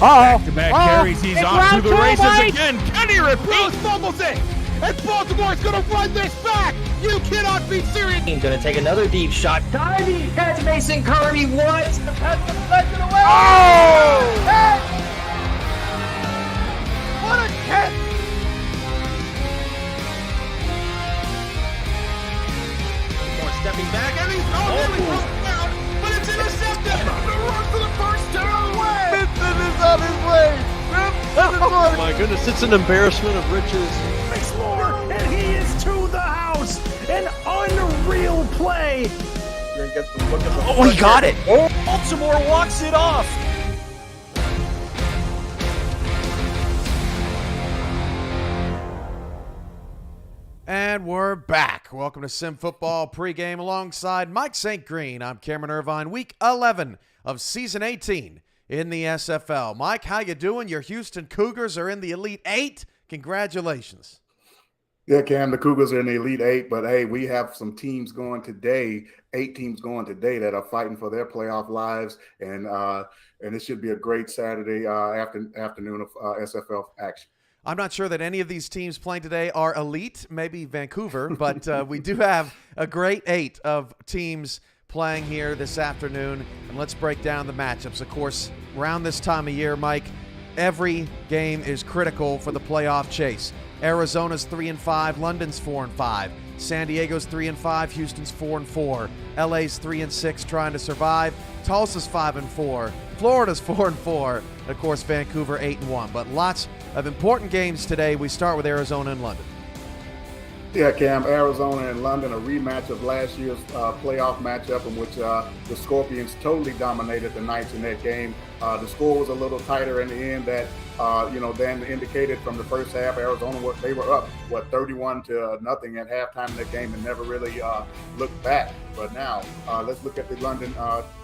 Back-to-back carries. He's off to the races again. Can he repeat? Rose fumbles it. And Baltimore's going to run this back. You cannot be serious. Going to take another deep shot. Diving catch, Mason Kirby. What? That's the deflection away. Oh! Hey! What a catch. More stepping back, and he's nearly broke down, but it's intercepted. The run for the first down away. Vincent is on his way. Oh my goodness, it's an embarrassment of riches. Makes more, and he is to the house. An unreal play. Oh, he got it. Baltimore walks it off. And we're back. Welcome to Sim Football pregame alongside Mike St. Green. I'm Cameron Irvine. Week 11 of Season 18 in the SFL. Mike, how you doing? Your Houston Cougars are in the Elite Eight. Congratulations. Yeah, Cam, the Cougars are in the Elite Eight, but hey, we have some teams going today, 8 teams going today that are fighting for their playoff lives, and it should be a great Saturday afternoon of SFL action. I'm not sure that any of these teams playing today are elite, maybe Vancouver, but we do have a great 8 of teams playing here this afternoon, and let's break down the matchups. Of course, around this time of year, Mike, every game is critical for the playoff chase. Arizona's 3-5, London's 4-5, San Diego's 3-5, Houston's 4-4, LA's 3-6 trying to survive, Tulsa's 5-4, Florida's 4-4, and of course Vancouver 8-1. But lots of important games today. We start with Arizona and London. Yeah, Cam, Arizona and London, a rematch of last year's playoff matchup in which the Scorpions totally dominated the Knights in that game. The score was a little tighter in the end that, Dan indicated from the first half. Arizona, they were up, 31-0 at halftime in that game and never really looked back. But now, let's look at the London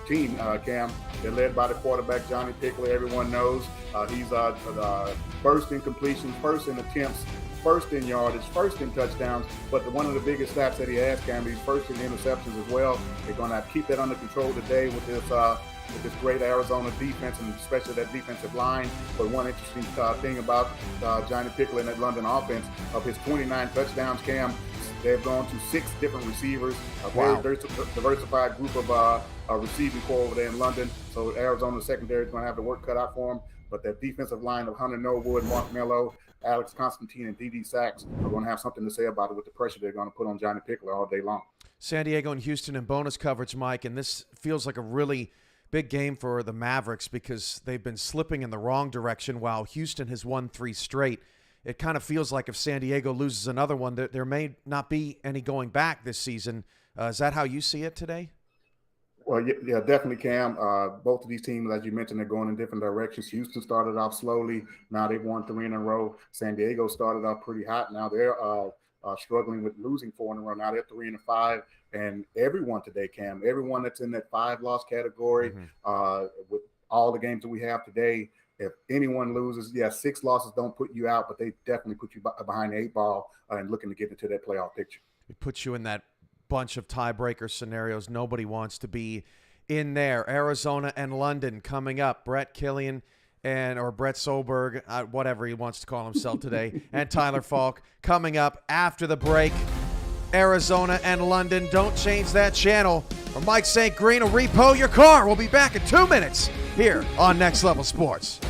team, Cam. They're led by the quarterback, Johnny Pickler. Everyone knows he's first in completions, first in attempts, first in yardage, first in touchdowns, but one of the biggest stats that he has, Cam, he's first in interceptions as well. They're going to keep that under control today with this great Arizona defense, and especially that defensive line. But one interesting thing about Johnny Pickler and that London offense, of his 29 touchdowns, Cam, they've gone to 6 different receivers, a very diversified group of receiving corps over there in London. So Arizona's secondary is going to have the work cut out for them. But that defensive line of Hunter Norwood, Mark Mello, Alex Constantine, and D.D. Sachs are going to have something to say about it with the pressure they're going to put on Johnny Pickler all day long. San Diego and Houston in bonus coverage, Mike, and this feels like a really big game for the Mavericks because they've been slipping in the wrong direction while Houston has won 3 straight. It kind of feels like if San Diego loses another one, there may not be any going back this season. Is that how you see it today? Well, yeah, definitely, Cam. Both of these teams, as you mentioned, they're going in different directions. Houston started off slowly. Now they've won 3 in a row. San Diego started off pretty hot. Now they're struggling with losing 4 in a row. Now they're 3-5. And everyone today, Cam, everyone that's in that 5-loss category, with all the games that we have today, if anyone loses, 6 losses don't put you out, but they definitely put you behind the 8 ball and looking to get into that playoff picture. It puts you in that bunch of tiebreaker scenarios. Nobody wants to be in there. Arizona and London coming up. Brett Killian or Brett Solberg, whatever he wants to call himself today, and Tyler Falk coming up after the break. Arizona and London. Don't change that channel, or Mike St. Green will repo your car. We'll be back in 2 minutes here on Next Level Sports.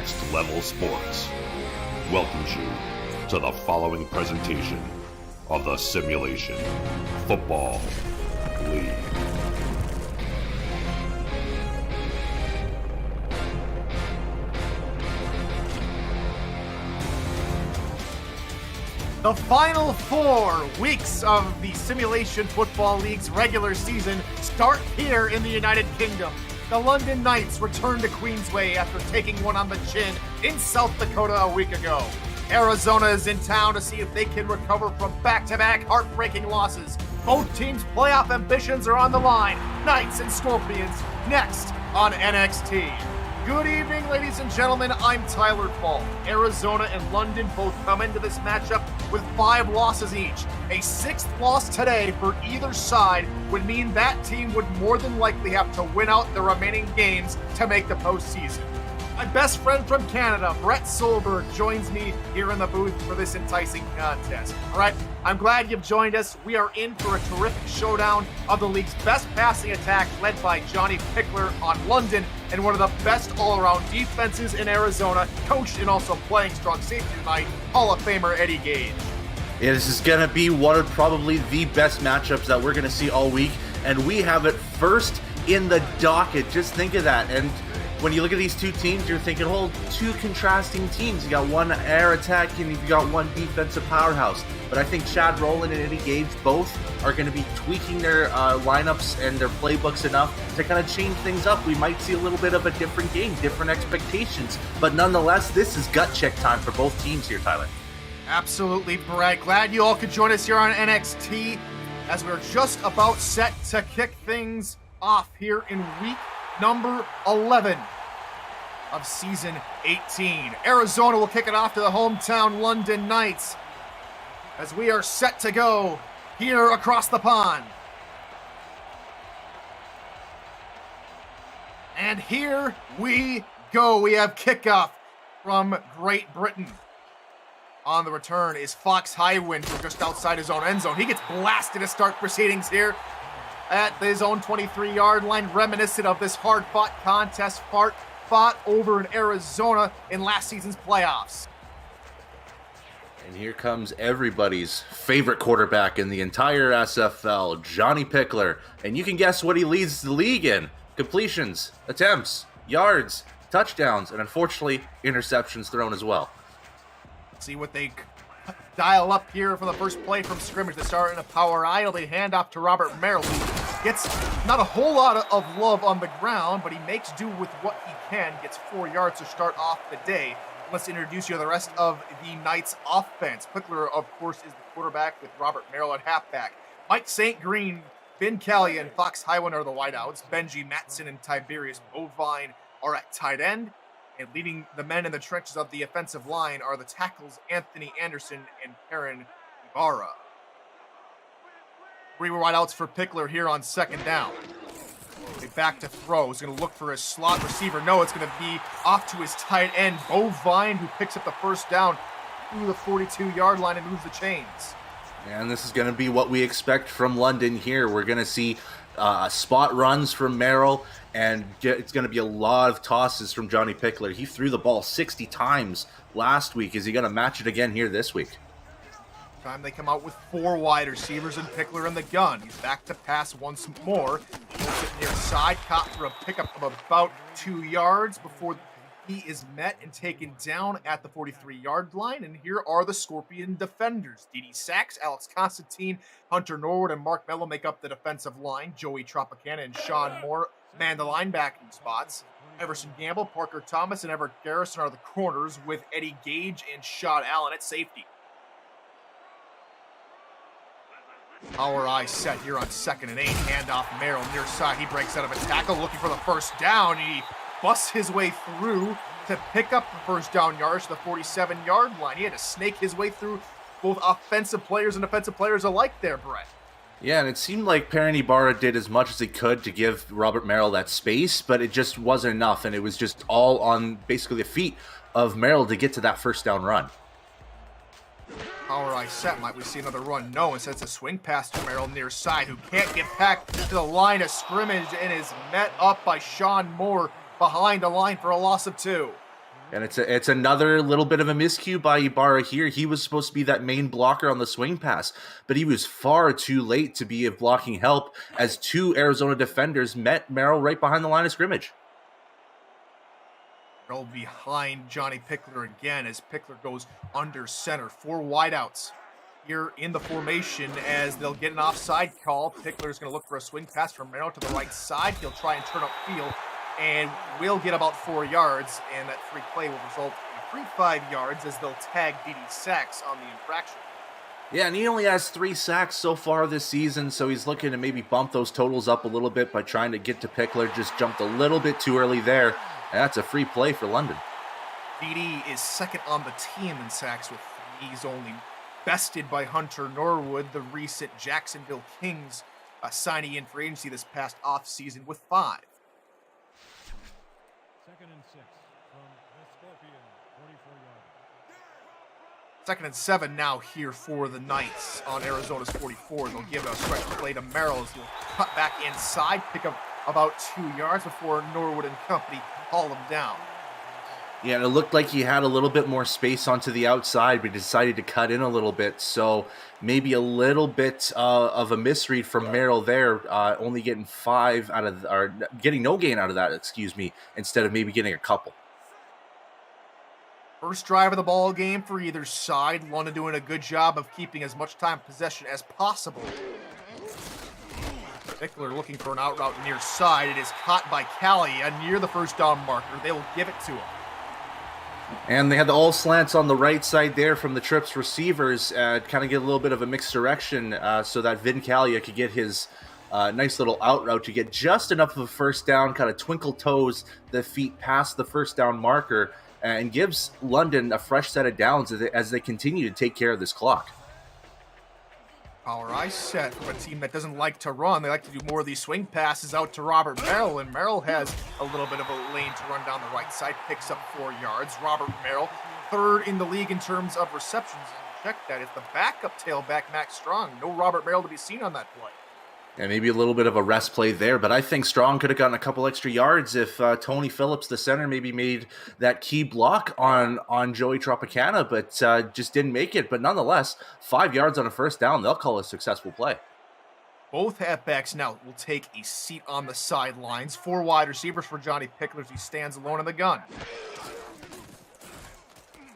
Next Level Sports welcomes you to the following presentation of the Simulation Football League. The final 4 weeks of the Simulation Football League's regular season start here in the United Kingdom. The London Knights return to Queensway after taking one on the chin in South Dakota a week ago. Arizona is in town to see if they can recover from back-to-back heartbreaking losses. Both teams' playoff ambitions are on the line. Knights and Scorpions next on NXT. Good evening, ladies and gentlemen. I'm Tyler Fall. Arizona and London both come into this matchup with 5 losses each. A 6th loss today for either side would mean that team would more than likely have to win out the remaining games to make the postseason. My best friend from Canada, Brett Solberg, joins me here in the booth for this enticing contest. All right, I'm glad you've joined us. We are in for a terrific showdown of the league's best passing attack, led by Johnny Pickler on London, and one of the best all-around defenses in Arizona, coached and also playing strong safety tonight, Hall of Famer Eddie Gage. Yeah, this is going to be one of probably the best matchups that we're going to see all week, and we have it first in the docket. Just think of that. And when you look at these two teams, you're thinking, oh, 2 contrasting teams. You got one air attack and you've got one defensive powerhouse. But I think Chad Rowland and Eddie Gage both are going to be tweaking their lineups and their playbooks enough to kind of change things up. We might see a little bit of a different game, different expectations. But nonetheless, this is gut check time for both teams here, Tyler. Absolutely, Brett. Glad you all could join us here on NXT as we're just about set to kick things off here in week number 11 of season 18. Arizona will kick it off to the hometown London Knights as we are set to go here across the pond. And here we go. We have kickoff from Great Britain. On the return is Fox Highwind from just outside his own end zone. He gets blasted to start proceedings here at his own 23-yard line, reminiscent of this hard-fought contest fought over in Arizona in last season's playoffs. And here comes everybody's favorite quarterback in the entire SFL, Johnny Pickler. And you can guess what he leads the league in. Completions, attempts, yards, touchdowns, and unfortunately, interceptions thrown as well. See what they dial up here for the first play from scrimmage. They start in a power idle. They hand off to Robert Merrill. Gets not a whole lot of love on the ground, but he makes do with what he can. Gets 4 yards to start off the day. Let's introduce you to the rest of the Knights offense. Pickler, of course, is the quarterback with Robert Merrill at halfback. Mike St. Green, Ben Kelly, and Fox Highwind are the wideouts. Benji Matson and Tiberius Bovine are at tight end. And leading the men in the trenches of the offensive line are the tackles Anthony Anderson and Karen Ibarra. 3 wideouts for Pickler here on second down. Back to throw. He's going to look for his slot receiver. No, it's going to be off to his tight end, Bovine, who picks up the first down through the 42-yard line and moves the chains. And this is going to be what we expect from London here. We're going to see spot runs from Merrill, and it's going to be a lot of tosses from Johnny Pickler. He threw the ball 60 times last week. Is he going to match it again here this week? Time they come out with 4 wide receivers and Pickler in the gun. He's back to pass once more. He holds it near side, caught for a pickup of about 2 yards before he is met and taken down at the 43-yard line. And here are the Scorpion defenders. Dede Sachs, Alex Constantine, Hunter Norwood, and Mark Mello make up the defensive line. Joey Tropicana and Sean Moore man the linebacking spots. Everson Gamble, Parker Thomas, and Everett Garrison are the corners, with Eddie Gage and Sean Allen at safety. Our eyes set here on 2nd and 8. Handoff Merrill near side. He breaks out of a tackle looking for the first down. He busts his way through to pick up the first down yards to the 47-yard line. He had to snake his way through both offensive players and defensive players alike there, Brett. Yeah, and it seemed like Perrin Ibarra did as much as he could to give Robert Merrill that space, but it just wasn't enough, and it was just all on basically the feet of Merrill to get to that first down run. Power eye set. Might we see another run? No. Instead, it's a swing pass to Merrill near side, who can't get back to the line of scrimmage and is met up by Sean Moore behind the line for a loss of 2. And it's another little bit of a miscue by Ibarra here. He was supposed to be that main blocker on the swing pass, but he was far too late to be of blocking help as two Arizona defenders met Merrill right behind the line of scrimmage. Merrill behind Johnny Pickler again as Pickler goes under center. 4 wideouts here in the formation as they'll get an offside call. Pickler's going to look for a swing pass from Merrill to the right side. He'll try and turn upfield and will get about 4 yards, and that free play will result in a free 5 yards as they'll tag D.D. Sachs on the infraction. Yeah, and he only has 3 sacks so far this season, so he's looking to maybe bump those totals up a little bit by trying to get to Pickler. Just jumped a little bit too early there. And that's a free play for London. D.D. is second on the team in sacks with 3. He's only bested by Hunter Norwood, the recent Jacksonville Kings signee in free agency this past offseason with 5. 2nd and 6 from the Scorpion, 44 yards. 2nd and 7 now here for the Knights on Arizona's 44. They'll give a stretch play to Merrill as he'll cut back inside, pick up about 2 yards before Norwood and company haul him down. Yeah, and it looked like he had a little bit more space onto the outside, but he decided to cut in a little bit. So maybe a little bit of a misread from Merrill there, only getting 5 out of, or getting no gain out of that, instead of maybe getting a couple. First drive of the ball game for either side. London doing a good job of keeping as much time possession as possible. Pickler looking for an out route near side. It is caught by Calia near the first down marker. They will give it to him. And they had the all slants on the right side there from the Trips receivers, kind of get a little bit of a mixed direction so that Vin Calia could get his nice little out route to get just enough of a first down, kind of twinkle toes the feet past the first down marker, and gives London a fresh set of downs as they continue to take care of this clock. Power eye set from a team that doesn't like to run. They like to do more of these swing passes out to Robert Merrill, and Merrill has a little bit of a lane to run down the right side, picks up 4 yards. Robert Merrill, 3rd in the league in terms of receptions. Check that. It's the backup tailback, Max Strong. No Robert Merrill to be seen on that play. And maybe a little bit of a rest play there, but I think Strong could have gotten a couple extra yards if Tony Phillips, the center, maybe made that key block on Joey Tropicana, but just didn't make it. But nonetheless, 5 yards on a first down, they'll call a successful play. Both halfbacks now will take a seat on the sidelines. 4 wide receivers for Johnny Pickler as he stands alone in the gun.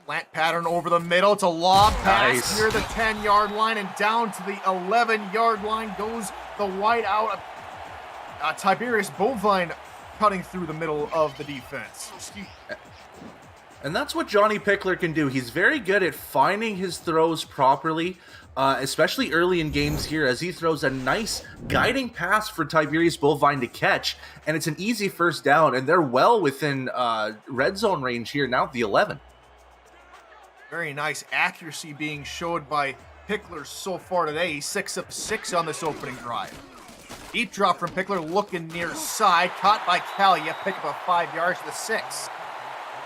Slant pattern over the middle. It's a lob pass near the 10-yard line, and down to the 11-yard line goes the wide out. Tiberius Bovine cutting through the middle of the defense. And that's what Johnny Pickler can do. He's very good at finding his throws properly, especially early in games here, as he throws a nice guiding pass for Tiberius Bovine to catch, and it's an easy first down, and they're well within red zone range here now at the 11. Very nice accuracy being showed by Pickler so far today. He's 6 of 6 on this opening drive. Deep drop from Pickler, looking near side, caught by Calia, pick up a 5 yards to the 6.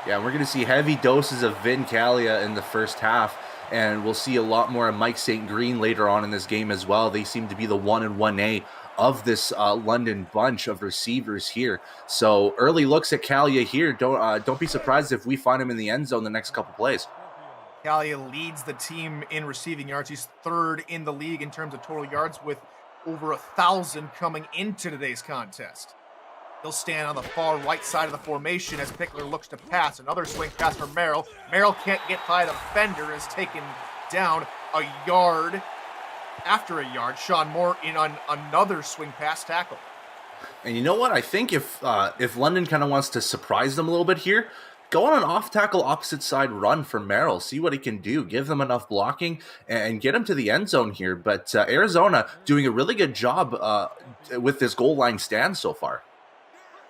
Yeah, we're going to see heavy doses of Vin Calia in the first half, and we'll see a lot more of Mike St. Green later on in this game as well. They seem to be the 1 and 1A of this London bunch of receivers here. So early looks at Calia here. Don't be surprised if we find him in the end zone the next couple plays. Calia leads the team in receiving yards. He's 3rd in the league in terms of total yards with over 1,000 coming into today's contest. He'll stand on the far right side of the formation as Pickler looks to pass. Another swing pass from Merrill. Merrill can't get by the defender, is taken down a yard after a yard. Sean Moore in on another swing pass tackle. And you know what? I think if London kind of wants to surprise them a little bit here, go on an off-tackle opposite side run for Merrill. See what he can do. Give them enough blocking and get him to the end zone here. But Arizona doing a really good job with this goal line stand so far.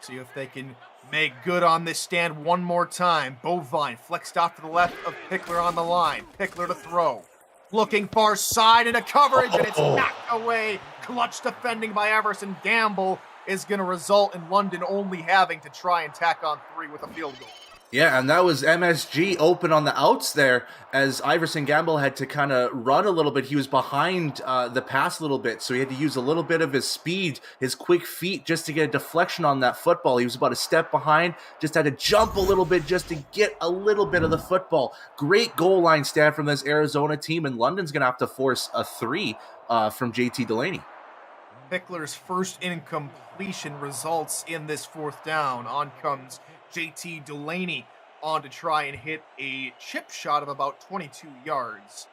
See if they can make good on this stand one more time. Bovine flexed off to the left of Pickler on the line. Pickler to throw. Looking far side into coverage, and it's knocked away. Clutch defending by Everson Gamble is going to result in London only having to try and tack on 3 with a field goal. Yeah, and that was MSG open on the outs there as Iverson Gamble had to kind of run a little bit. He was behind the pass a little bit, so he had to use a little bit of his speed, his quick feet, just to get a deflection on that football. He was about a step behind, just had to jump a little bit just to get a little bit of the football. Great goal line stand from this Arizona team, and London's going to have to force a 3 from JT Delaney. Pickler's first incompletion results in this fourth down. On comes JT Delaney on to try and hit a chip shot of about 22 yards.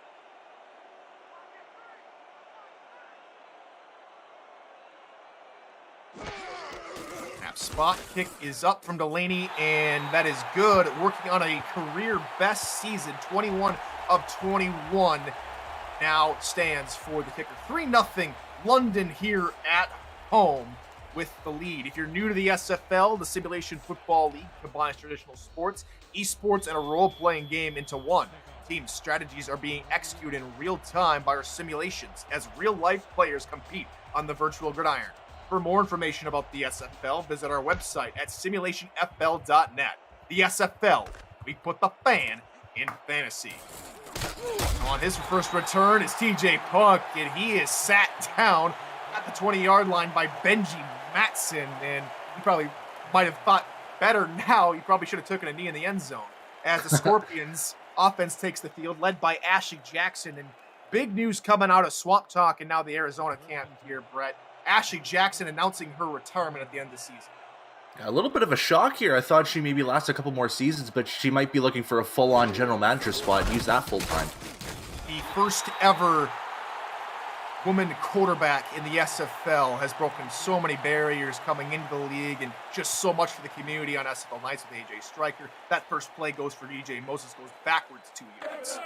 Snap spot kick is up from Delaney, and that is good. Working on a career best season, 21 of 21. Now stands for the kicker. 3-0 London here at home with the lead. If you're new to the SFL, the Simulation Football League combines traditional sports, esports, and a role-playing game into one. Team strategies are being executed in real time by our simulations as real-life players compete on the virtual gridiron. For more information about the SFL, visit our website at simulationfl.net. The SFL, we put the fan in fantasy. On his first return is TJ Punk, and he is sat down at the 20-yard line by Benji Matson, and he probably might have thought better now. He probably should have taken a knee in the end zone. As the Scorpions offense takes the field, led by Ashley Jackson, and big news coming out of Swamp Talk and now the Arizona camp here, Brett. Ashley Jackson announcing her retirement at the end of the season. A little bit of a shock here. I thought she maybe last a couple more seasons, but she might be looking for a full-on general manager spot and use that full-time. The first ever woman quarterback in the SFL has broken so many barriers coming into the league and just so much for the community on SFL Nights with AJ Stryker. That first play goes for DJ Moses, goes backwards 2 yards.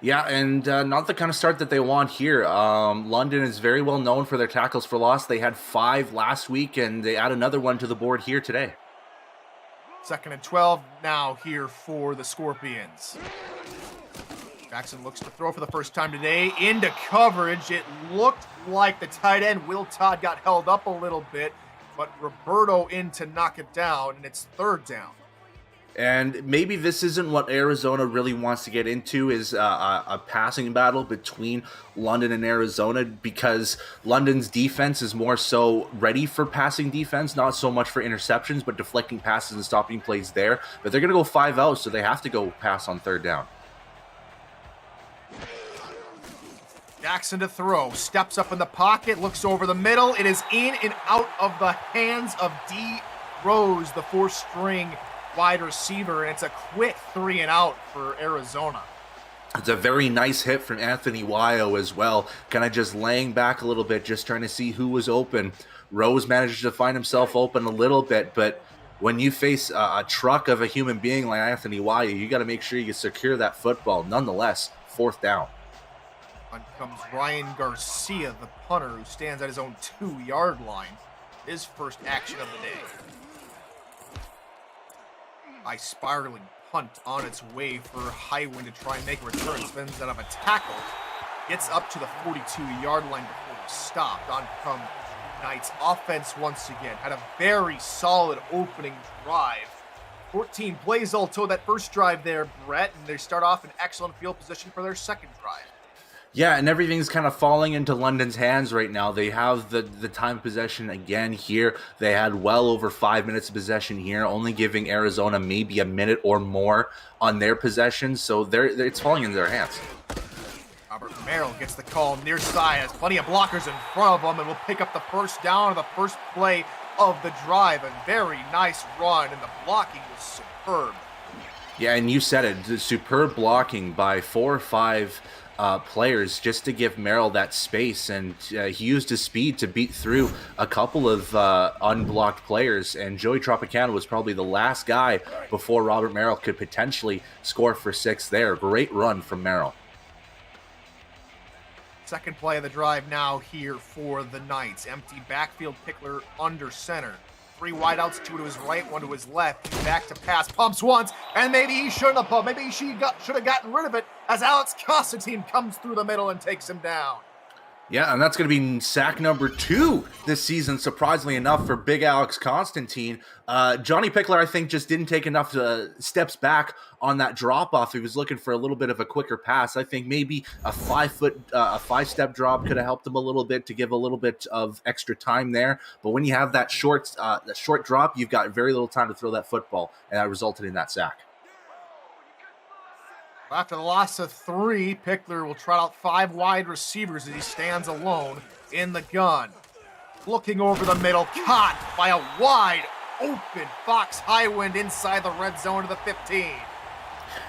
Yeah, and not the kind of start that they want here. London is very well known for their tackles for loss. They had 5 last week, and they add another one to the board here today. 2nd and 12 now here for the Scorpions. Jackson looks to throw for the first time today into coverage. It looked like the tight end, Will Todd, got held up a little bit, but Roberto in to knock it down, and it's 3rd down. And maybe this isn't what Arizona really wants to get into, is a passing battle between London and Arizona, because London's defense is more so ready for passing defense, not so much for interceptions, but deflecting passes and stopping plays there. But they're going to go 5 out, so they have to go pass on 3rd down. Jackson to throw, steps up in the pocket, looks over the middle. It is in and out of the hands of D. Rose, the 4th-string wide receiver, and it's a quick 3 and out for Arizona. It's a very nice hit from Anthony Wyo as well, kind of just laying back a little bit, just trying to see who was open. Rose managed to find himself open a little bit, but when you face a truck of a human being like Anthony Wyo, you got to make sure you secure that football. Nonetheless, 4th down. On comes Ryan Garcia, the punter, who stands at his own 2-yard line. His first action of the day. High spiraling punt on its way for Highwind to try and make a return. Spins out of a tackle. Gets up to the 42-yard line before he stopped. On come Knights offense once again. Had a very solid opening drive. 14 plays all told that first drive there, Brett, and they start off in excellent field position for their second drive. Yeah, and everything's kind of falling into London's hands right now. They have the time possession again here. They had well over 5 minutes of possession here, only giving Arizona maybe a minute or more on their possession. So it's falling into their hands. Robert Merrill gets the call near side, has plenty of blockers in front of him, and will pick up the first down of the first play of the drive. A very nice run, and the blocking was superb. Yeah, and you said it, superb blocking by 4 or 5 players just to give Merrill that space, and he used his speed to beat through a couple of unblocked players, and Joey Tropicana was probably the last guy before Robert Merrill could potentially score for 6 there. Great run from Merrill. Second play of the drive now here for the Knights. Empty backfield, Pickler under center. 3 wideouts, 2 to his right, 1 to his left. Back to pass, pumps once, and maybe he shouldn't have pumped. Maybe he should have gotten rid of it as Alex Constantine comes through the middle and takes him down. Yeah, and that's going to be sack number 2 this season, surprisingly enough, for Big Alex Constantine. Johnny Pickler, I think, just didn't take enough steps back on that drop-off. He was looking for a little bit of a quicker pass. I think maybe a 5-step drop could have helped him a little bit to give a little bit of extra time there. But when you have that short drop, you've got very little time to throw that football, and that resulted in that sack. After the loss of 3, Pickler will trot out 5 wide receivers as he stands alone in the gun. Looking over the middle, caught by a wide open Fox Highwind inside the red zone of the 15.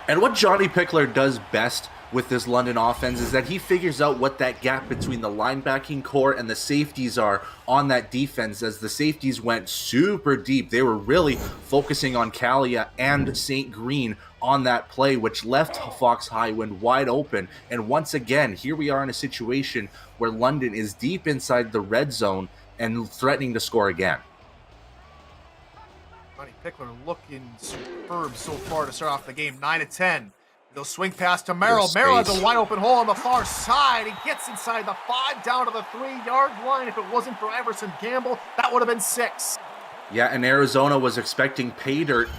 And what Johnny Pickler does best with this London offense is that he figures out what that gap between the linebacking core and the safeties are on that defense. As the safeties went super deep, they were really focusing on Calia and St. Green on that play, which left Fox Highwind wide open. And once again, here we are in a situation where London is deep inside the red zone and threatening to score again. Johnny Pickler looking superb so far to start off the game. 9-10. They'll swing pass to Merrill. Merrill has a wide open hole on the far side. He gets inside the 5, down to the 3-yard line. If it wasn't for Everson Gamble, that would have been 6. Yeah, and Arizona was expecting pay dirt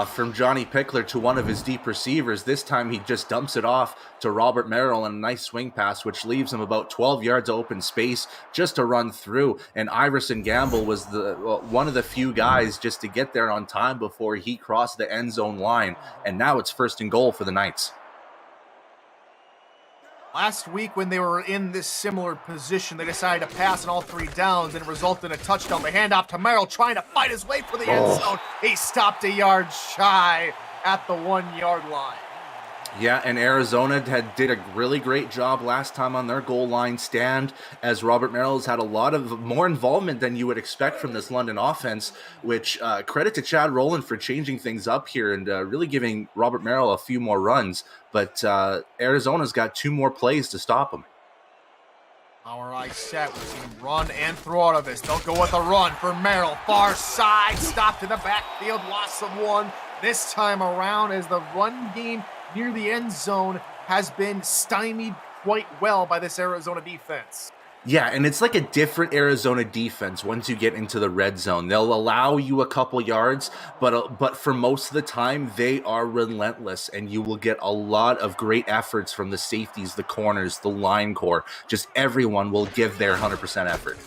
from Johnny Pickler to one of his deep receivers. This time he just dumps it off to Robert Merrill in a nice swing pass, which leaves him about 12 yards of open space just to run through. And Iverson Gamble was one of the few guys just to get there on time before he crossed the end zone line. And now it's 1st and goal for the Knights. Last week, when they were in this similar position, they decided to pass on all 3 downs, and it resulted in a touchdown. The handoff to Merrill, trying to fight his way for the end zone. He stopped a yard shy at the 1-yard line. Yeah, and Arizona did a really great job last time on their goal line stand, as Robert Merrill has had a lot of more involvement than you would expect from this London offense, which credit to Chad Rowland for changing things up here and really giving Robert Merrill a few more runs. But Arizona's got 2 more plays to stop him. Our eyes set. We've seen him run and throw out of this. They'll go with a run for Merrill. Far side, stopped in the backfield, loss of 1. This time around, as the run game near the end zone has been stymied quite well by this Arizona defense. Yeah, and it's like a different Arizona defense once you get into the red zone. They'll allow you a couple yards, but for most of the time, they are relentless, and you will get a lot of great efforts from the safeties, the corners, the line core. Just everyone will give their 100% effort.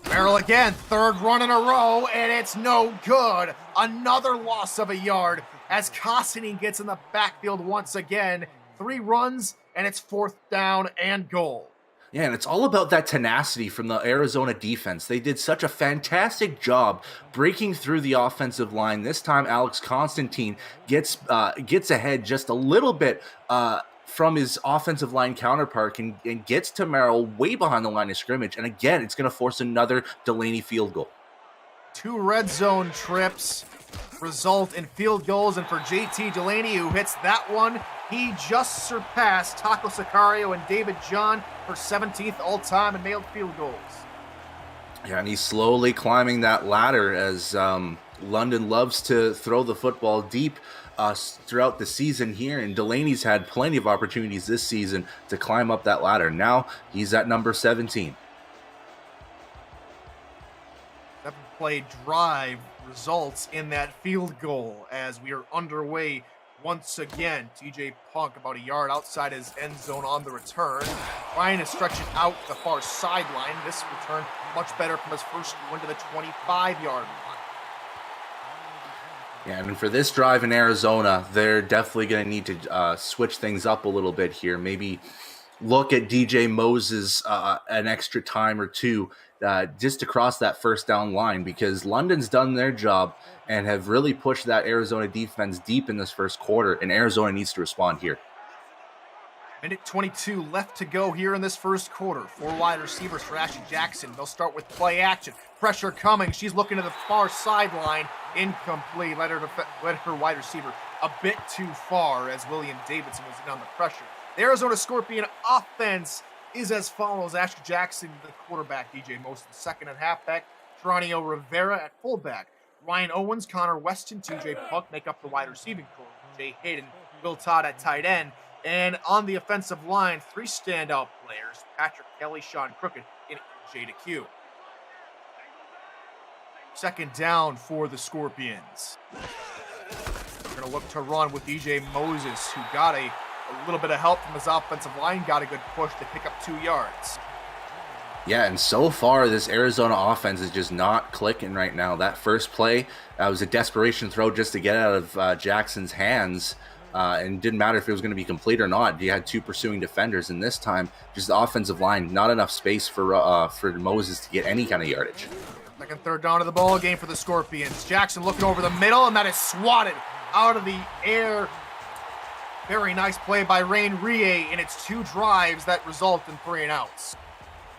Merrill again, 3rd run in a row, and it's no good. Another loss of a yard as Constantine gets in the backfield once again. 3 runs, and it's 4th down and goal. Yeah, and it's all about that tenacity from the Arizona defense. They did such a fantastic job breaking through the offensive line. This time, Alex Constantine gets ahead just a little bit from his offensive line counterpart and gets to Merrill way behind the line of scrimmage. And again, it's going to force another Delaney field goal. 2 red zone trips result in field goals, and for JT Delaney, who hits that one, he just surpassed Taco Sicario and David John for 17th all-time in nailed field goals. Yeah, and he's slowly climbing that ladder as London loves to throw the football deep throughout the season here, and Delaney's had plenty of opportunities this season to climb up that ladder. Now he's at number 17. 7-play drive results in that field goal as we are underway once again. TJ Punk about a yard outside his end zone on the return, trying to stretch it out the far sideline. This return much better from his first one to the 25-yard line. Yeah, and for this drive in Arizona, they're definitely going to need to switch things up a little bit here. Maybe look at DJ Moses an extra time or 2 just to cross that 1st down line, because London's done their job and have really pushed that Arizona defense deep in this 1st quarter, and Arizona needs to respond here. Minute 22 left to go here in this 1st quarter. 4 wide receivers for Ashley Jackson. They'll start with play action. Pressure coming. She's looking to the far sideline. Incomplete. Led her wide receiver a bit too far as William Davidson was in on the pressure. The Arizona Scorpion offense is as follows. Ashley Jackson, the quarterback. DJ Most, the 2nd and halfback. Geronimo Rivera at fullback. Ryan Owens, Connor Weston, TJ Puck make up the wide receiving core. Jay Hayden, Will Todd at tight end. And on the offensive line, 3 standout players, Patrick Kelly, Sean Crooked, and Jada Q. Second down for the Scorpions. They're going to look to run with DJ Moses, who got a little bit of help from his offensive line, got a good push to pick up 2 yards. Yeah, and so far, this Arizona offense is just not clicking right now. That first play was a desperation throw just to get out of Jackson's hands, and didn't matter if it was going to be complete or not. You had 2 pursuing defenders, and this time, just the offensive line, not enough space for Moses to get any kind of yardage. Second, third down of the ball game for the Scorpions. Jackson looking over the middle, and that is swatted out of the air. Very nice play by Rain Rie, and it's 2 drives that result in 3 and outs.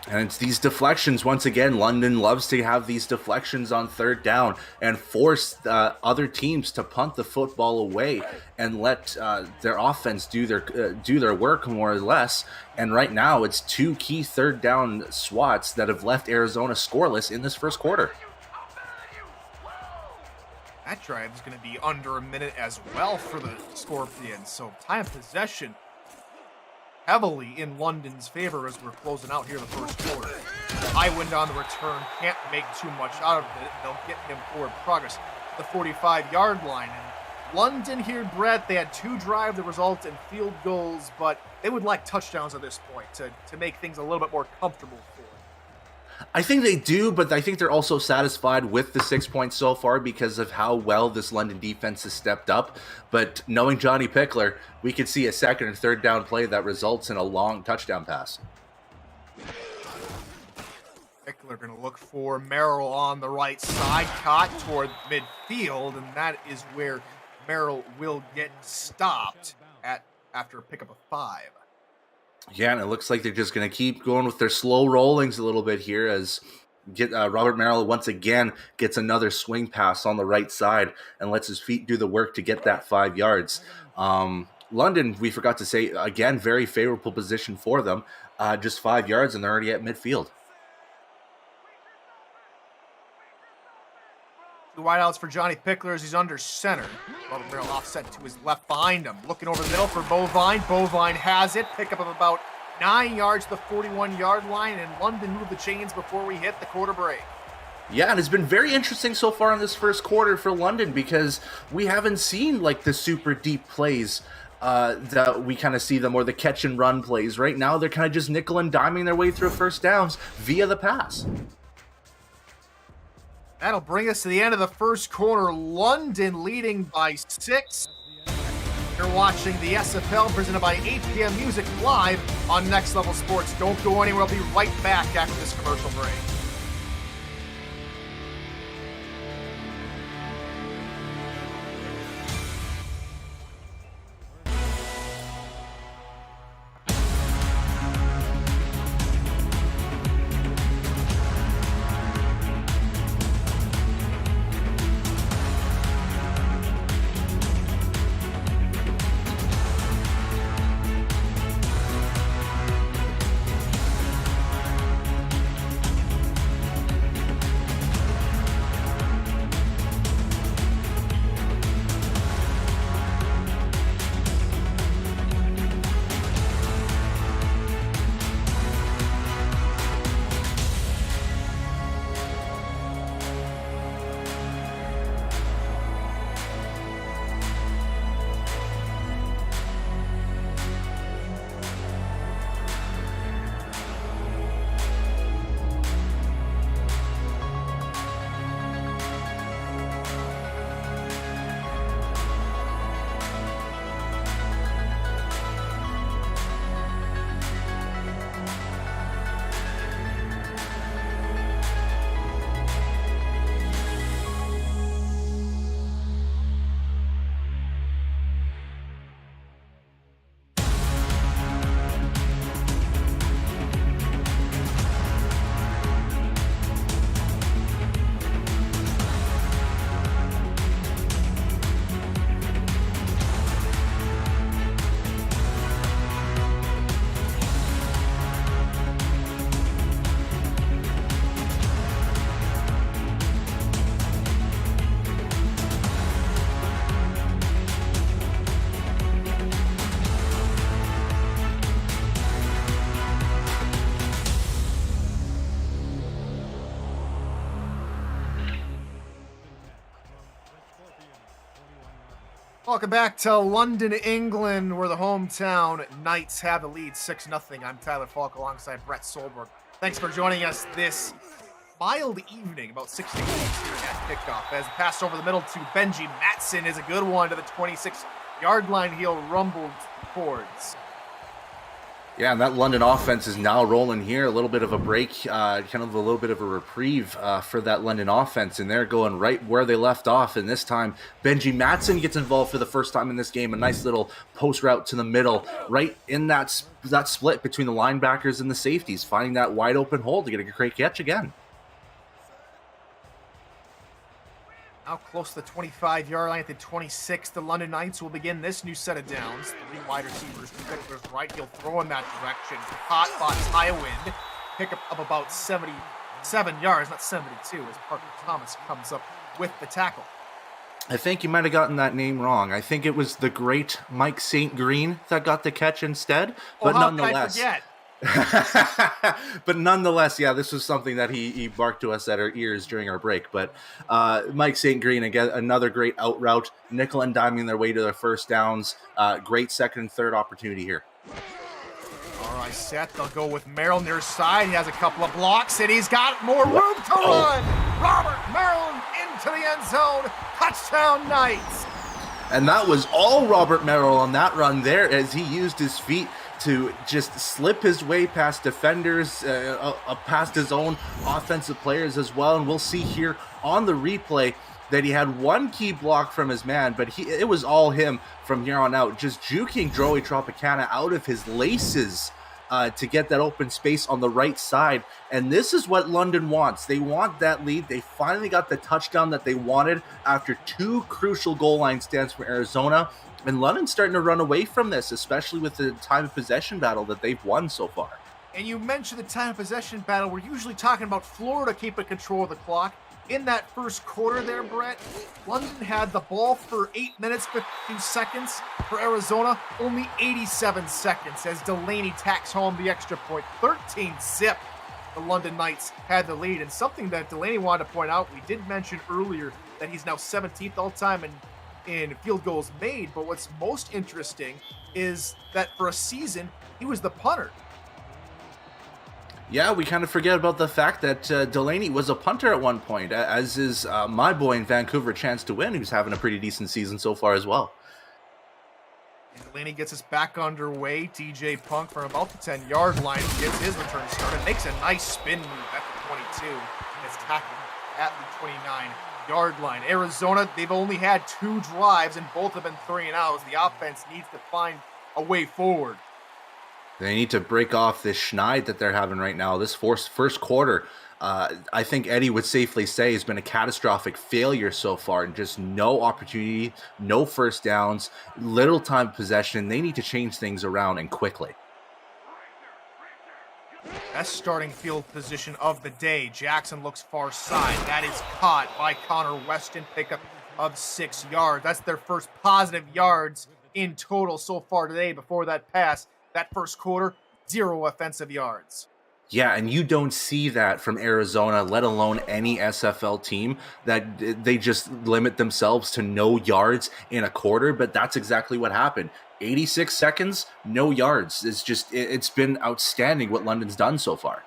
And it's these deflections. Once again, London loves to have these deflections on third down and force other teams to punt the football away and let their offense do their work more or less. And right now, it's 2 key third down swats that have left Arizona scoreless in this first quarter. That drive is going to be under a minute as well for the Scorpions. So time of possession heavily in London's favor as we're closing out here the first quarter. High wind on the return, can't make too much out of it. They'll get him forward progress at the 45-yard line. And London here, Brett, they had 2 drives that result in field goals, but they would like touchdowns at this point to make things a little bit more comfortable for them. I think they do, but I think they're also satisfied with the 6 points so far because of how well this London defense has stepped up. But knowing Johnny Pickler, we could see a second and third down play that results in a long touchdown pass. Pickler going to look for Merrill on the right side, caught toward midfield, and that is where Merrill will get stopped after a pickup of 5. Yeah, and it looks like they're just going to keep going with their slow rollings a little bit here as Robert Merrill once again gets another swing pass on the right side and lets his feet do the work to get that 5 yards. London, we forgot to say, again, very favorable position for them. Just 5 yards and they're already at midfield. 2 wideouts for Johnny Pickler as he's under center. Robert Merrill offset to his left behind him. Looking over the middle for Bovine. Bovine has it. Pickup of about 9 yards to the 41-yard line, and London moved the chains before we hit the quarter break. Yeah, and it's been very interesting so far in this first quarter for London because we haven't seen like the super deep plays that we kind of see them, or the catch and run plays. Right now, they're kind of just nickel and diming their way through first downs via the pass. That'll bring us to the end of the first quarter. London leading by 6. You're watching the SFL presented by 8 p.m. Music live on Next Level Sports. Don't go anywhere. I'll be right back after this commercial break. Welcome back to London, England, where the hometown Knights have the lead 6-0. I'm Tyler Falk alongside Brett Solberg. Thanks for joining us this mild evening, about 60 degrees here at kickoff. As the pass over the middle to Benji Matson is a good one to the 26-yard line. He'll rumble towards. Yeah, and that London offense is now rolling here. A little bit of a break, kind of a little bit of a reprieve for that London offense, and they're going right where they left off. And this time, Benji Matson gets involved for the first time in this game. A nice little post route to the middle, right in that split between the linebackers and the safeties, finding that wide open hole to get a great catch again. Now close to the 25-yard line at the 26. The London Knights will begin this new set of downs. 3 wide receivers, 2 picklers right. He'll throw in that direction. Hot by high wind. Pick up about 77 yards, not 72, as Parker Thomas comes up with the tackle. I think you might have gotten that name wrong. I think it was the great Mike St. Green that got the catch instead. But nonetheless. Can I forget? But nonetheless, yeah, this was something that he barked to us at our ears during our break. But Mike St. Green, again, another great out route, nickel and diming their way to their first downs. Great second and third opportunity here. All right, set. They'll go with Merrill near side. He has a couple of blocks, and he's got more room to run. Robert Merrill into the end zone. Touchdown, Knights. And that was all Robert Merrill on that run there, as he used his feet to just slip his way past defenders, past his own offensive players as well. And we'll see here on the replay that he had one key block from his man, but it was all him from here on out, just juking Joey Tropicana out of his laces to get that open space on the right side. And this is what London wants. They want that lead. They finally got the touchdown that they wanted after 2 crucial goal line stands from Arizona. And London's starting to run away from this, especially with the time of possession battle that they've won so far. And you mentioned the time of possession battle. We're usually talking about Florida keeping control of the clock. In that first quarter there, Brett, London had the ball for 8 minutes, 52 seconds. For Arizona, only 87 seconds as Delaney tacks home the extra point. 13-zip. The London Knights had the lead. And something that Delaney wanted to point out, we did mention earlier that he's now 17th all-time in field goals made, but what's most interesting is that for a season, he was the punter. Yeah, we kind of forget about the fact that Delaney was a punter at one point, as is my boy in Vancouver, Chance to Win, who's having a pretty decent season so far as well. And Delaney gets us back underway. TJ Punk from about the 10-yard line gets his return started, makes a nice spin move at the 22, and is tackled at the 29-yard line. Arizona, they've only had 2 drives, and both have been 3 and outs. The offense needs to find a way forward. They need to break off this schneid that they're having right now. This first quarter, I think Eddie would safely say, has been a catastrophic failure so far. Just no opportunity, no first downs, little time of possession. They need to change things around and quickly. Best starting field position of the day. Jackson looks far side. That is caught by Connor Weston. Pickup of 6 yards. That's their first positive yards in total so far today. Before that pass, that first quarter, 0 offensive yards. Yeah, and you don't see that from Arizona, let alone any SFL team, that they just limit themselves to no yards in a quarter, but that's exactly what happened. 86 seconds, no yards. It's been outstanding what London's done so far.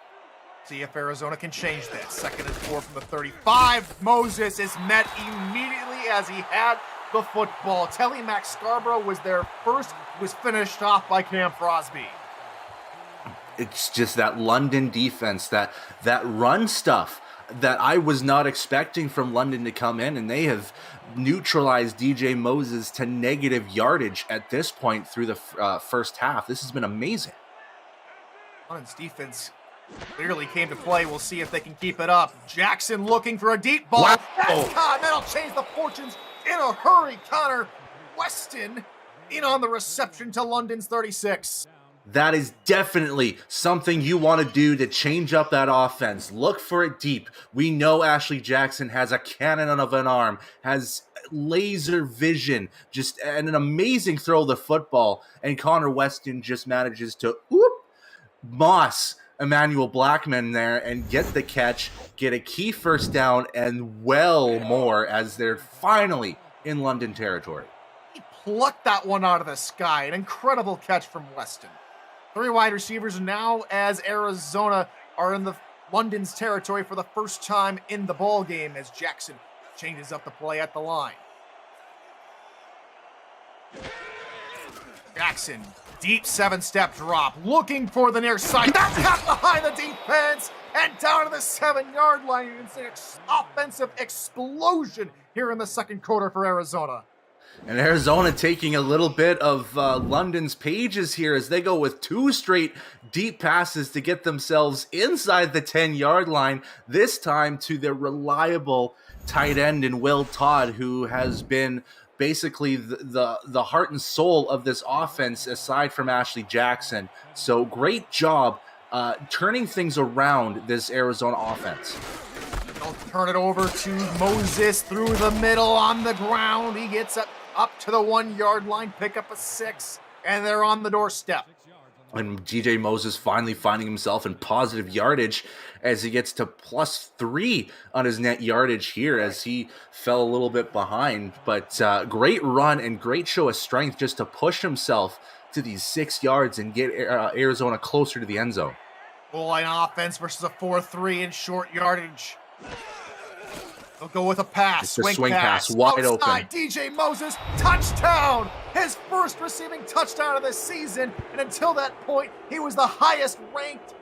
See if Arizona can change that. 2nd and 4 from the 35. Moses is met immediately as he had the football. Telly Max Scarborough was there first, was finished off by Cam Frosby. It's just that London defense, that run stuff that I was not expecting from London to come in, and they have neutralized DJ Moses to negative yardage at this point through the first half. This has been amazing. London's defense clearly came to play. We'll see if they can keep it up. Jackson looking for a deep ball. Wow. That's caught. That'll change the fortunes in a hurry. Connor Weston in on the reception to London's 36. That is definitely something you want to do to change up that offense. Look for it deep. We know Ashley Jackson has a cannon of an arm, has laser vision, just and an amazing throw of the football. And Connor Weston just manages to moss Emmanuel Blackman there and get the catch, get a key first down, and well more as they're finally in London territory. He plucked that one out of the sky. An incredible catch from Weston. 3 wide receivers now as Arizona are in the London's territory for the first time in the ball game as Jackson changes up the play at the line. Jackson, deep 7-step drop, looking for the near side. That's got behind the defense and down to the 7-yard line. It's an offensive explosion here in the second quarter for Arizona. And Arizona taking a little bit of London's pages here as they go with 2 straight deep passes to get themselves inside the 10-yard line, this time to their reliable tight end in Will Todd, who has been basically the heart and soul of this offense aside from Ashley Jackson. So great job turning things around this Arizona offense. They'll turn it over to Moses through the middle on the ground. He gets up to the 1-yard line, pick up a 6, and they're on the doorstep. And DJ Moses finally finding himself in positive yardage as he gets to +3 on his net yardage here as he fell a little bit behind. But great run and great show of strength just to push himself to these 6 yards and get Arizona closer to the end zone. Goal line offense versus a 4-3 in short yardage. They'll go with a pass. It's a swing pass wide outside, open. DJ Moses, touchdown! His first receiving touchdown of the season, and until that point, he was the highest ranked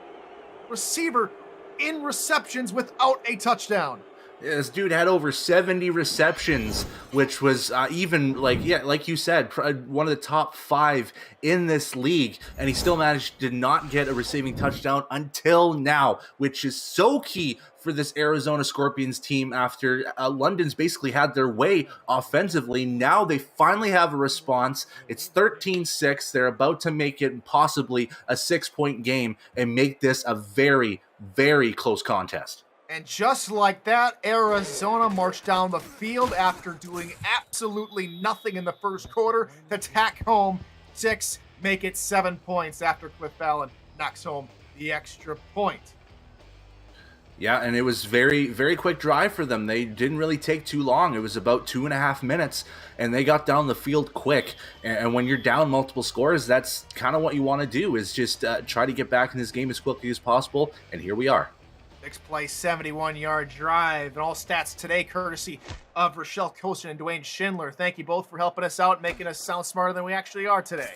receiver in receptions without a touchdown. Yeah, this dude had over 70 receptions, which was even like you said, one of the top 5 in this league, and he still managed to not get a receiving touchdown until now, which is so key for this Arizona Scorpions team after London's basically had their way offensively. Now they finally have a response. It's 13-6. They're about to make it possibly a 6-point game and make this a very, very close contest. And just like that, Arizona marched down the field after doing absolutely nothing in the first quarter to tack home 6, make it 7 points after Cliff Allen knocks home the extra point. Yeah, and it was very, very quick drive for them. They didn't really take too long. It was about 2.5 minutes, and they got down the field quick. And when you're down multiple scores, that's kind of what you want to do, is just try to get back in this game as quickly as possible. And here we are. 6-play, 71-yard drive, and all stats today courtesy of Rochelle Coaston and Dwayne Schindler. Thank you both for helping us out and making us sound smarter than we actually are today.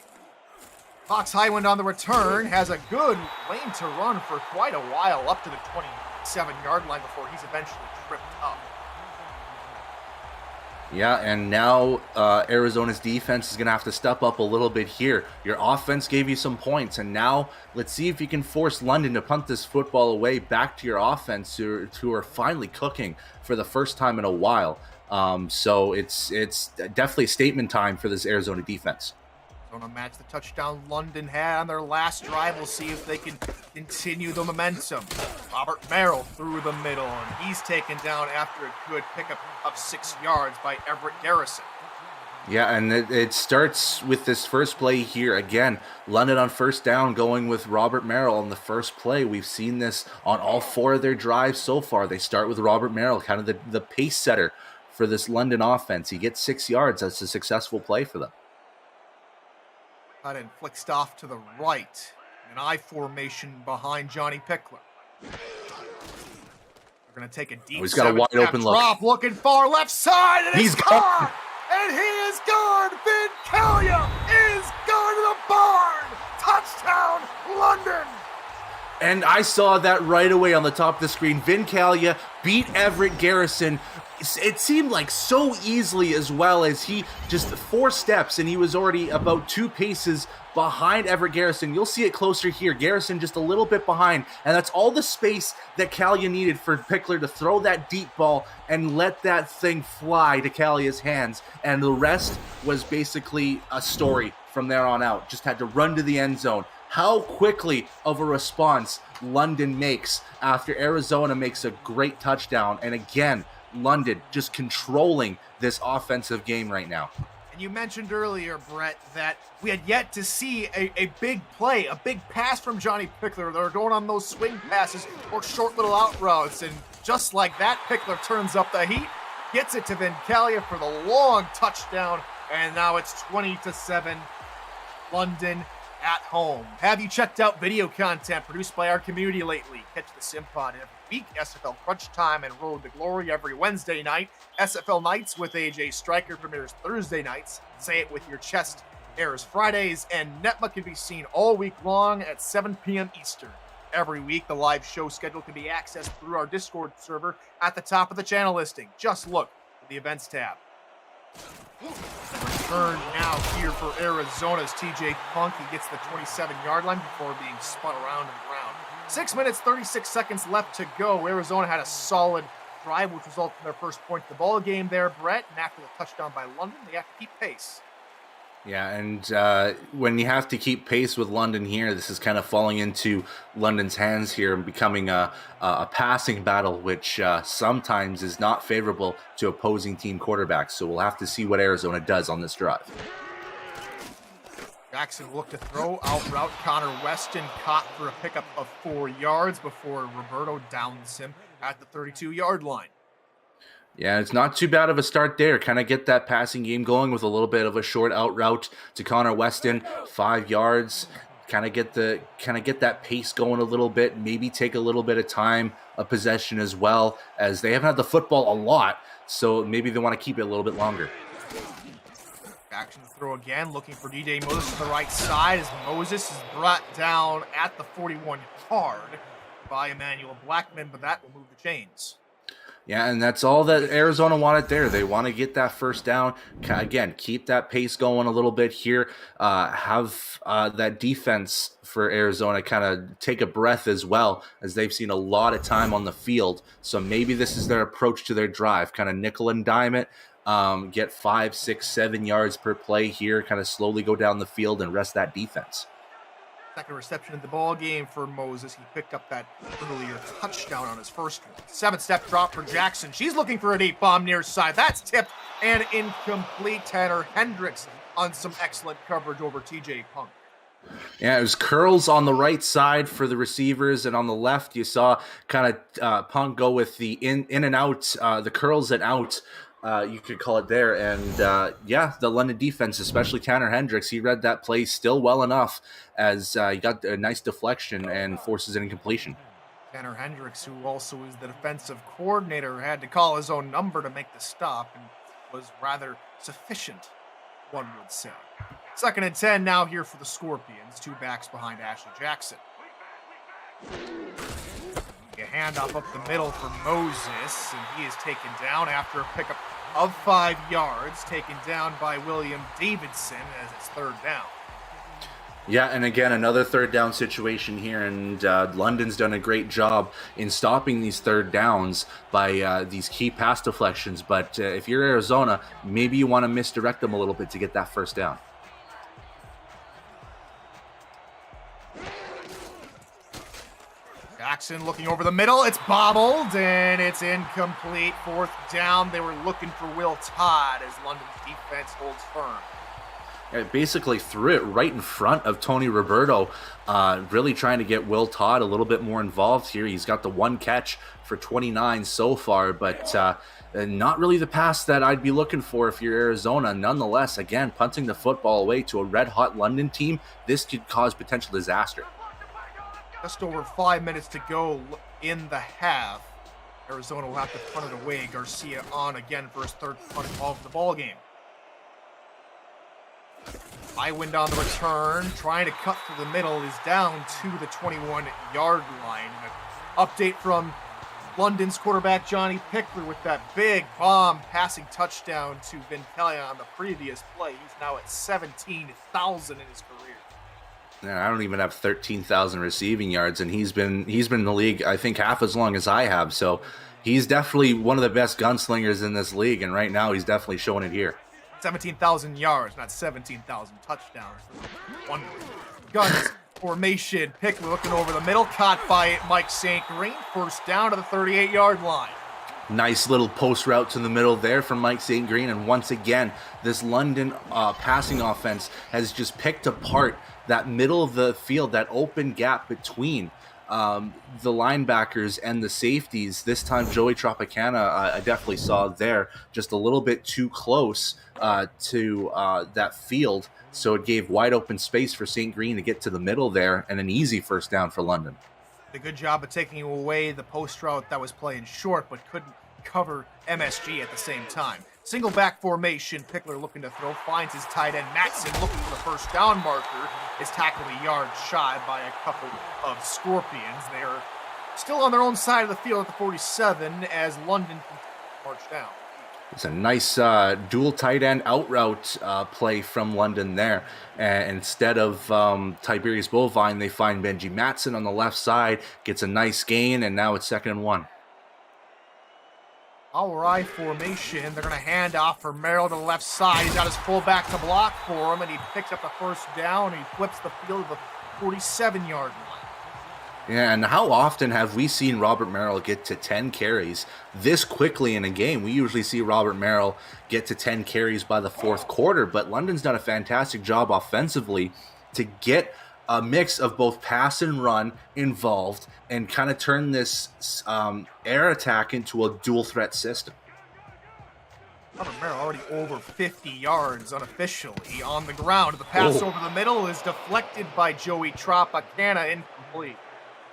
Fox Highwind on the return has a good lane to run for quite a while, up to the 27-yard line before he's eventually tripped up. Yeah, and now Arizona's defense is going to have to step up a little bit here. Your offense gave you some points, and now let's see if you can force London to punt this football away back to your offense, who are finally cooking for the first time in a while. So it's definitely statement time for this Arizona defense. Arizona match the touchdown London had on their last drive. We'll see if they can continue the momentum. Robert Merrill through the middle, and he's taken down after a good pickup of 6 yards by Everett Garrison. Yeah, and it starts with this first play here. Again, London on first down going with Robert Merrill on the first play. We've seen this on all 4 of their drives so far. They start with Robert Merrill, kind of the pace setter for this London offense. He gets 6 yards. That's a successful play for them. Cut and flicked off to the right. An I formation behind Johnny Pickler. They're going to take a deep he's got a wide open drop, look. looking far left side, and he's gone! And he is gone! Vin Calia is gone to the barn! Touchdown, London! And I saw that right away on the top of the screen. Vin Calia beat Everett Garrison. It seemed like so easily, as well, as he just 4 steps and he was already about 2 paces behind Everett Garrison. You'll see it closer here. Garrison just a little bit behind, and that's all the space that Calia needed for Pickler to throw that deep ball and let that thing fly to Calia's hands. And the rest was basically a story from there on out. Just had to run to the end zone. How quickly of a response London makes after Arizona makes a great touchdown. And again, London just controlling this offensive game right now. And you mentioned earlier, Brett, that we had yet to see a big play, a big pass from Johnny Pickler. They're going on those swing passes or short little out routes. And just like that, Pickler turns up the heat, gets it to Vin Calia for the long touchdown And now it's 20-7, London at home. Have you checked out video content produced by our community lately? Catch the Sim Pod every week, SFL Crunch Time and Road to Glory every Wednesday night. SFL Nights with AJ Stryker premieres Thursday nights. Say it with your chest airs Fridays, and NETMA can be seen all week long at 7 p.m. Eastern. Every week, the live show schedule can be accessed through our Discord server at the top of the channel listing. Just look for the events tab. Return now here for Arizona's TJ Punk. He gets the 27-yard line before being spun around on the ground. 6 minutes, 36 seconds left to go. Arizona had a solid drive, which resulted in their first point of the ball game there, Brett. And after the touchdown by London, they have to keep pace. Yeah, and when you have to keep pace with London here, this is kind of falling into London's hands here and becoming a passing battle, which sometimes is not favorable to opposing team quarterbacks. So we'll have to see what Arizona does on this drive. Jackson looked to throw out route. Connor Weston caught for a pickup of 4 yards before Roberto downs him at the 32-yard line. Yeah, it's not too bad of a start there. Kind of get that passing game going with a little bit of a short out route to Connor Weston, 5 yards. Kind of get that pace going a little bit. Maybe take a little bit of time of possession as well, as they haven't had the football a lot. So maybe they want to keep it a little bit longer. Action to throw again, looking for DJ Moses to the right side as Moses is brought down at the 41-yard by Emmanuel Blackman, but that will move the chains. Yeah, and that's all that Arizona wanted there. They want to get that first down. Again, keep that pace going a little bit here. Have that defense for Arizona kind of take a breath as well, as they've seen a lot of time on the field. So maybe this is their approach to their drive. Kind of nickel and dime it. Get 5, 6, 7 yards per play here. Kind of slowly go down the field and rest that defense. Second reception in the ball game for Moses. He picked up that earlier touchdown on his first one. 7-step drop for Jackson. She's looking for a deep bomb near side. That's tipped and incomplete. Tanner Hendricks on some excellent coverage over TJ Punk. Yeah, it was curls on the right side for the receivers, and on the left you saw kind of Punk go with the in and out, the curls and out. You could call it there. And yeah, the London defense, especially Tanner Hendricks, he read that play still well enough as he got a nice deflection and forces an incompletion. Tanner Hendricks, who also is the defensive coordinator, had to call his own number to make the stop and was rather sufficient, one would say. 2nd and 10 now here for the Scorpions, 2 backs behind Ashley Jackson. A handoff up the middle for Moses, and he is taken down after a pickup of 5 yards, taken down by William Davidson as it's 3rd down. Yeah, and again, another 3rd down situation here, and London's done a great job in stopping these 3rd downs by these key pass deflections, but if you're Arizona, maybe you want to misdirect them a little bit to get that 1st down. Jackson looking over the middle. It's bobbled, and it's incomplete. 4th down. They were looking for Will Todd as London's defense holds firm. It basically threw it right in front of Tony Roberto, really trying to get Will Todd a little bit more involved here. He's got the 1 catch for 29 so far, but not really the pass that I'd be looking for if you're Arizona. Nonetheless, again, punting the football away to a red-hot London team, this could cause potential disaster. Just over 5 minutes to go in the half. Arizona will have to punt it away. Garcia on again for his 3rd punt of the ball game. Highwind on the return, trying to cut through the middle, is down to the 21-yard line. An update from London's quarterback Johnny Pickler with that big bomb passing touchdown to Vintelia on the previous play. He's now at 17,000 in his career. I don't even have 13,000 receiving yards, and he's been in the league, I think, half as long as I have. So he's definitely one of the best gunslingers in this league, and right now he's definitely showing it here. 17,000 yards, not 17,000 touchdowns. Wondering. Guns formation. Pickler looking over the middle, caught by Mike St. Green. 1st down to the 38-yard line. Nice little post route to the middle there from Mike St. Green, and once again, this London passing offense has just picked apart that middle of the field, that open gap between the linebackers and the safeties. This time, Joey Tropicana, I definitely saw there just a little bit too close to that field. So it gave wide open space for St. Green to get to the middle there, and an easy first down for London. A good job of taking away the post route that was playing short, but couldn't cover MSG at the same time. Single back formation, Pickler looking to throw, finds his tight end, Matson looking for the first down marker, is tackled a yard shy by a couple of Scorpions. They are still on their own side of the field at the 47 as London march down. It's a nice dual tight end out route play from London there. And instead of Tiberius Bovine, they find Benji Matson on the left side, gets a nice gain, and now it's 2nd and 1. All right, formation. They're going to hand off for Merrill to the left side. He's got his fullback to block for him, and he picks up the first down. He flips the field to the 47-yard line. Yeah, and how often have we seen Robert Merrill get to 10 carries this quickly in a game? We usually see Robert Merrill get to 10 carries by the 4th quarter, but London's done a fantastic job offensively to get a mix of both pass and run involved and kind of turn this air attack into a dual threat system. Robert Merrill already over 50 yards unofficially on the ground. The pass over the middle is deflected by Joey Tropicana, incomplete.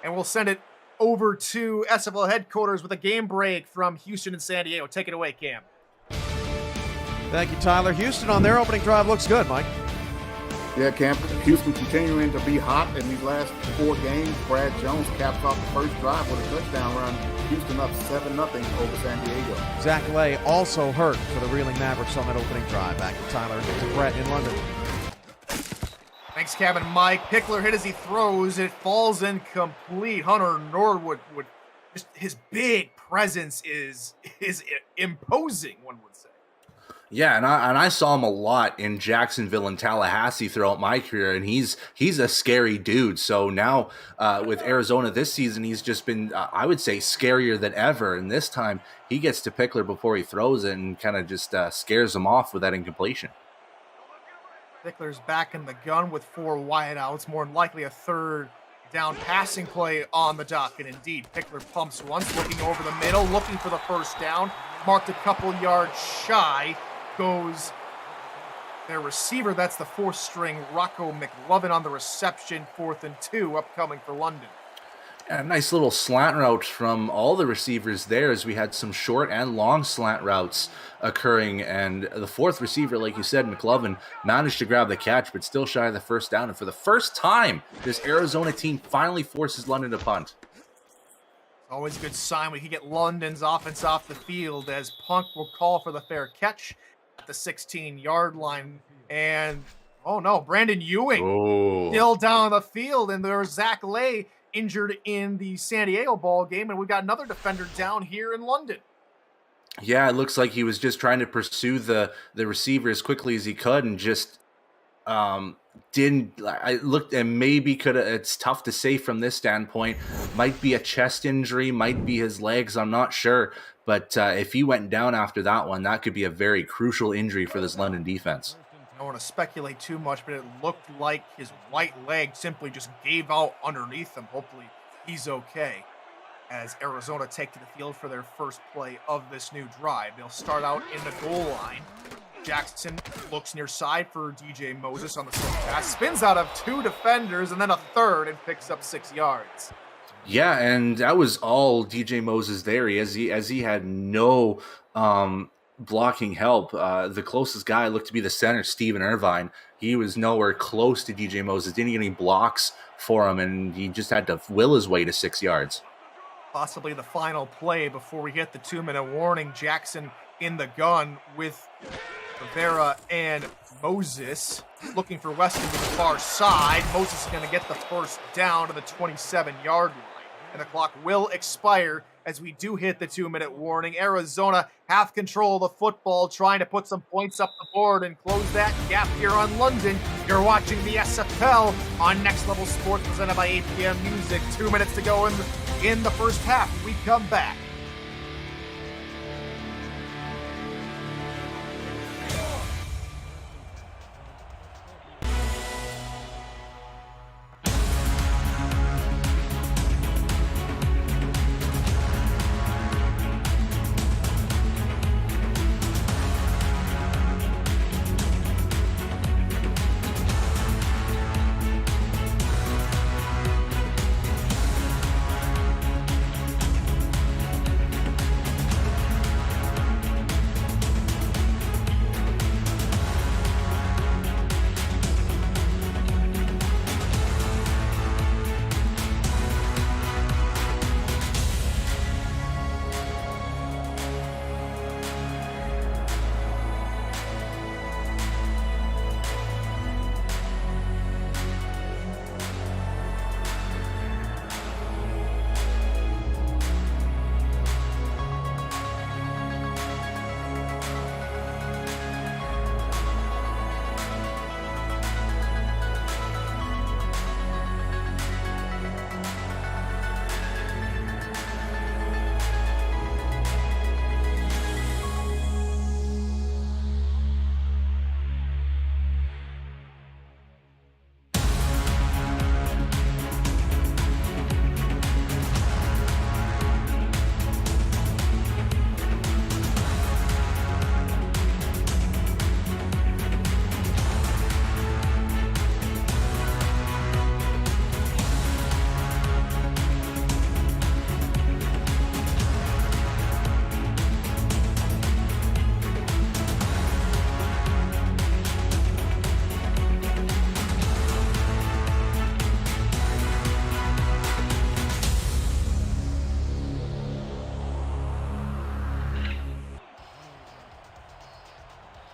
And we'll send it over to SFL headquarters with a game break from Houston and San Diego. Take it away, Cam. Thank you, Tyler. Houston on their opening drive looks good, Mike. Yeah, Cam, Houston continuing to be hot in these last 4 games. Brad Jones caps off the first drive with a touchdown run. Houston up 7-0 over San Diego. Zach Lay also hurt for the Reeling Mavericks on that opening drive. Back to Tyler and to Brett in London. Thanks, Kevin. Mike Pickler hit as he throws. It falls incomplete. Hunter Norwood would just his big presence is imposing, one would say. Yeah, and I saw him a lot in Jacksonville and Tallahassee throughout my career, and he's a scary dude. So now with Arizona this season, he's just been, I would say, scarier than ever. And this time, he gets to Pickler before he throws it and kind of just scares him off with that incompletion. Pickler's back in the gun with 4 wideouts, more than likely a 3rd down passing play on the docket. Indeed, Pickler pumps once, looking over the middle, looking for the first down, marked a couple yards shy. Goes their receiver. That's the 4th string Rocco McLovin on the reception. 4th and 2 upcoming for London. And a nice little slant route from all the receivers there, as we had some short and long slant routes occurring. And the 4th receiver, like you said, McLovin, managed to grab the catch, but still shy of the first down. And for the first time, this Arizona team finally forces London to punt. Always a good sign we can get London's offense off the field, as Punk will call for the fair catch at the 16-yard line. And, oh no, Brandon Ewing still down the field. And there's Zach Lay injured in the San Diego ball game. And we've got another defender down here in London. Yeah, it looks like he was just trying to pursue the receiver as quickly as he could and just didn't. I looked and maybe could have. It's tough to say from this standpoint. Might be a chest injury, might be his legs. I'm not sure. But if he went down after that one, that could be a very crucial injury for this London defense. I don't want to speculate too much, but it looked like his right leg simply just gave out underneath him. Hopefully he's okay, as Arizona take to the field for their first play of this new drive. They'll start out in the goal line. Jackson looks near side for DJ Moses on the swing pass, spins out of 2 defenders and then a 3rd and picks up 6 yards. Yeah, and that was all DJ Moses there. As he had no blocking help. The closest guy looked to be the center, Steven Irvine. He was nowhere close to DJ Moses. Didn't get any blocks for him, and he just had to will his way to 6 yards. Possibly the final play before we hit the 2-minute warning. Jackson in the gun with Rivera and Moses, looking for Weston to the far side. Moses is going to get the first down to the 27-yard line, and the clock will expire as we do hit the 2-minute warning. Arizona have control of the football, trying to put some points up the board and close that gap here on London. You're watching the SFL on Next Level Sports, presented by APM Music. 2 minutes to go in the first half. We come back.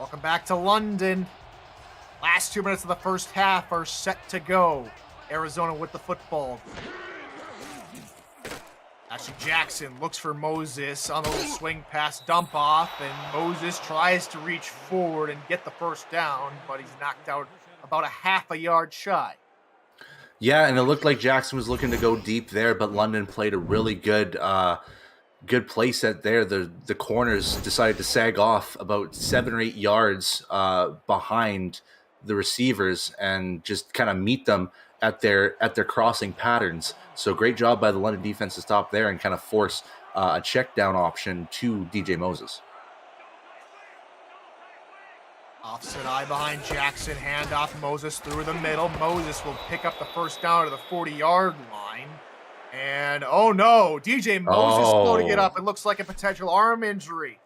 Welcome back to London. Last 2 minutes of the first half are set to go. Arizona with the football. Actually, Jackson looks for Moses on the little swing pass dump off, and Moses tries to reach forward and get the first down, but he's knocked out about a half a yard shy. Yeah, and it looked like Jackson was looking to go deep there, but London played a really good play set there. The corners decided to sag off about 7 or 8 yards behind the receivers and just kind of meet them at their crossing patterns. So great job by the London defense to stop there and kind of force a check down option to DJ Moses. Offset eye behind Jackson, handoff Moses through the middle. Moses will pick up the first down to the 40-yard line. And, oh no, DJ Moses floating it up. It looks like a potential arm injury.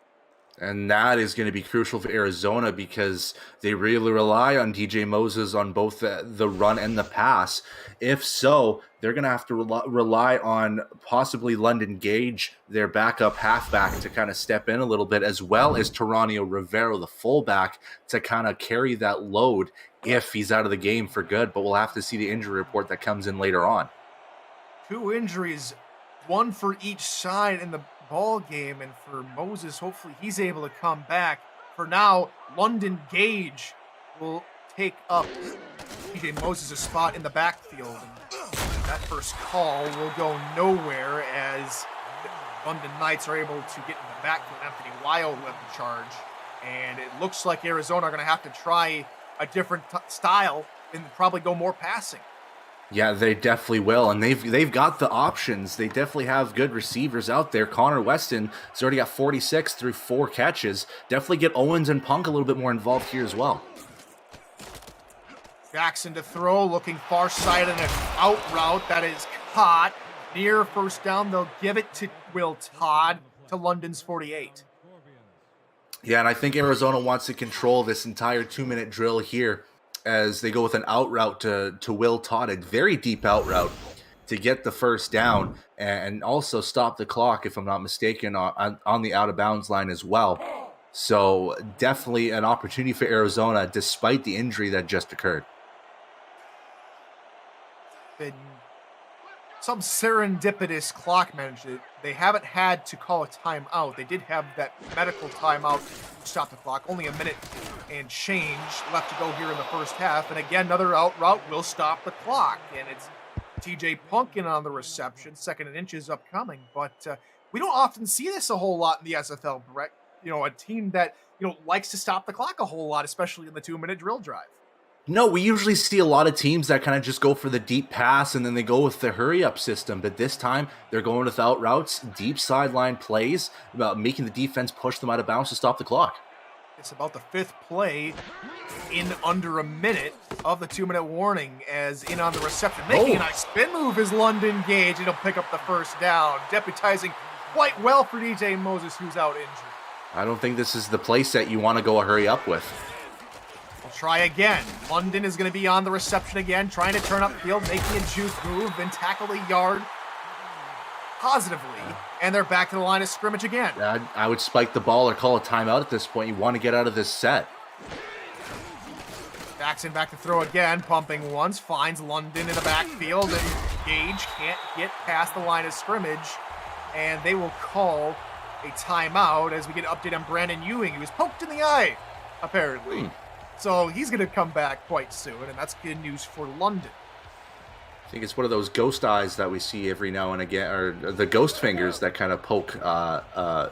And that is going to be crucial for Arizona because they really rely on DJ Moses on both the run and the pass. If so, they're going to have to rely on possibly London Gage, their backup halfback, to kind of step in a little bit, as well as Teranio Rivero, the fullback, to kind of carry that load if he's out of the game for good. But we'll have to see the injury report that comes in later on. 2 injuries, 1 for each side in the ball game, and for Moses, hopefully he's able to come back. For now, London Gage will take up DJ Moses' spot in the backfield, and that first call will go nowhere as the London Knights are able to get in the backfield. Anthony Wild with the charge, and it looks like Arizona are going to have to try a different style and probably go more passing. Yeah, they definitely will, and they've got the options. They definitely have good receivers out there. Connor Weston has already got 46 through 4 catches. Definitely get Owens and Punk a little bit more involved here as well. Jackson to throw, looking far side and an out route that is caught. Near first down, they'll give it to Will Todd to London's 48. Yeah, and I think Arizona wants to control this entire 2-minute drill here as they go with an out route to Will Todd, a very deep out route to get the first down and also stop the clock, if I'm not mistaken, on the out of bounds line as well. So definitely an opportunity for Arizona despite the injury that just occurred. Been some serendipitous clock management. They haven't had to call a timeout. They did have that medical timeout to stop the clock. Only a minute and change left to go here in the first half. And again, another out route will stop the clock. And it's TJ Punkin on the reception, 2nd and inches upcoming. But we don't often see this a whole lot in the SFL, Brett. You know, a team that, likes to stop the clock a whole lot, especially in the 2-minute drill drive. No, we usually see a lot of teams that kind of just go for the deep pass and then they go with the hurry-up system. But this time, they're going with out routes, deep sideline plays, about making the defense push them out of bounds to stop the clock. It's about the 5th play in under a minute of the 2-minute warning, as in on the reception. Making a nice spin move is London Gage, and he'll pick up the first down, deputizing quite well for DJ Moses, who's out injured. I don't think this is the play set you want to go hurry up with. We'll try again. London is going to be on the reception again, trying to turn upfield, making a juke move, and tackle a yard positively. And they're back to the line of scrimmage again. I would spike the ball or call a timeout at this point. You want to get out of this set. Jackson back to throw again, pumping once, finds London in the backfield, and Gage can't get past the line of scrimmage. And they will call a timeout as we get an update on Brandon Ewing. He was poked in the eye, apparently. So he's going to come back quite soon, and that's good news for London. I think it's one of those ghost eyes that we see every now and again, or the ghost fingers that kind of poke that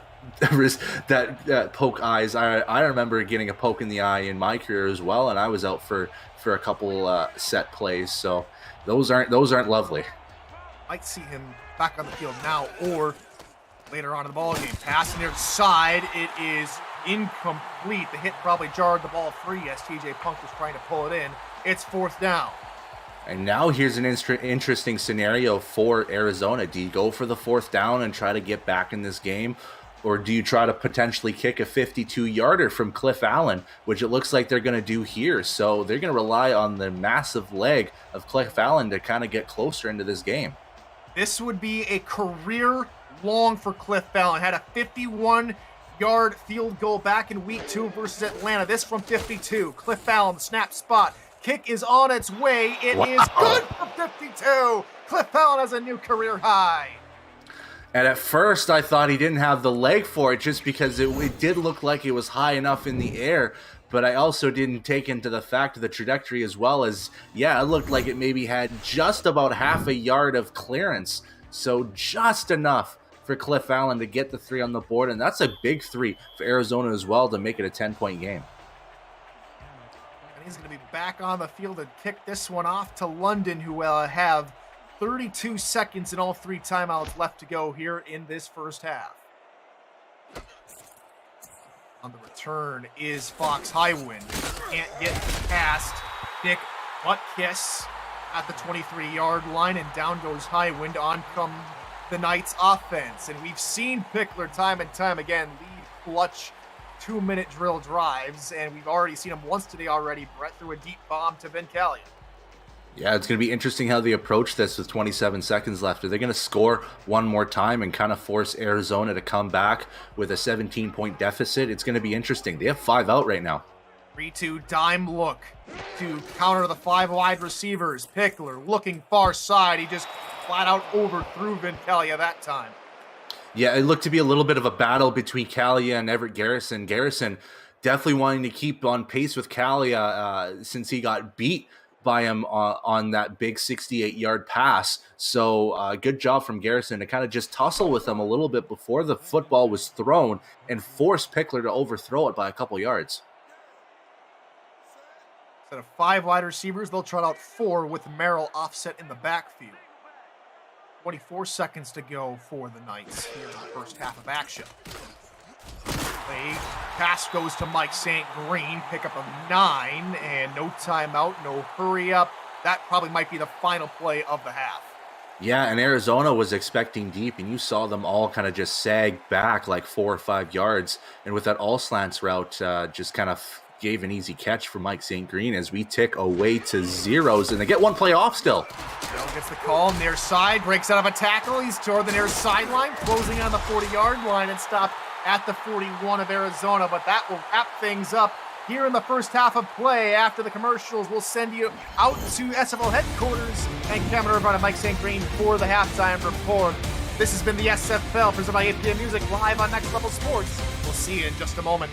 poke eyes. I remember getting a poke in the eye in my career as well, and I was out for a couple set plays. So those aren't lovely. Might see him back on the field now or later on in the ball game. Pass near the side. It is incomplete. The hit probably jarred the ball free as TJ Punk was trying to pull it in. It's 4th down. And now here's an interesting scenario for Arizona. Do you go for the 4th down and try to get back in this game? Or do you try to potentially kick a 52-yarder from Cliff Allen, which it looks like they're going to do here. So they're going to rely on the massive leg of Cliff Allen to kind of get closer into this game. This would be a career long for Cliff Allen. Had a 51 yard field goal back in week 2 versus Atlanta. This from 52. Cliff Allen, snap spot. Kick is on its way. It is good for 52. Cliff Allen has a new career high. And at first, I thought he didn't have the leg for it just because it did look like it was high enough in the air. But I also didn't take into the fact of the trajectory as well as, yeah, it looked like it maybe had just about half a yard of clearance. So just enough for Cliff Allen to get the 3 on the board. And that's a big 3 for Arizona as well to make it a 10-point game. And he's going to be back on the field and kick this one off to London, who have 32 seconds and all 3 timeouts left to go here in this first half. On the return is Fox Highwind. Can't get past Nick Buttkiss at the 23-yard line, and down goes Highwind. On come the Knights offense. And we've seen Pickler time and time again lead clutch 2-minute drill drives, and we've already seen him once today already. Brett threw a deep bomb to Vincalia. Yeah, it's going to be interesting how they approach this with 27 seconds left. Are they going to score one more time and kind of force Arizona to come back with a 17-point deficit? It's going to be interesting. They have 5 out right now. 3-2 dime look to counter the 5 wide receivers. Pickler looking far side. He just flat out overthrew Vincalia that time. Yeah, it looked to be a little bit of a battle between Kalia and Everett Garrison. Garrison definitely wanting to keep on pace with Kalia since he got beat by him on that big 68-yard pass. So good job from Garrison to kind of just tussle with him a little bit before the football was thrown and force Pickler to overthrow it by a couple yards. Instead of 5 wide receivers, they'll trot out 4 with Merrill offset in the backfield. 24 seconds to go for the Knights here in the first half of action. The pass goes to Mike St. Green, pickup of 9, and no timeout, no hurry up. That probably might be the final play of the half. Yeah, and Arizona was expecting deep, and you saw them all kind of just sag back like 4 or 5 yards. And with that all slants route, just kind of gave an easy catch for Mike St. Green as we tick away to zeros, and they get 1 play off still. Bell gets the call, near side, breaks out of a tackle. He's toward the near sideline, closing on the 40-yard line and stopped at the 41 of Arizona, but that will wrap things up here in the first half of play. After the commercials, we'll send you out to SFL headquarters and Cameron Irvine and Mike St. Green for the halftime report. This has been the SFL presented by APM Music live on Next Level Sports. We'll see you in just a moment.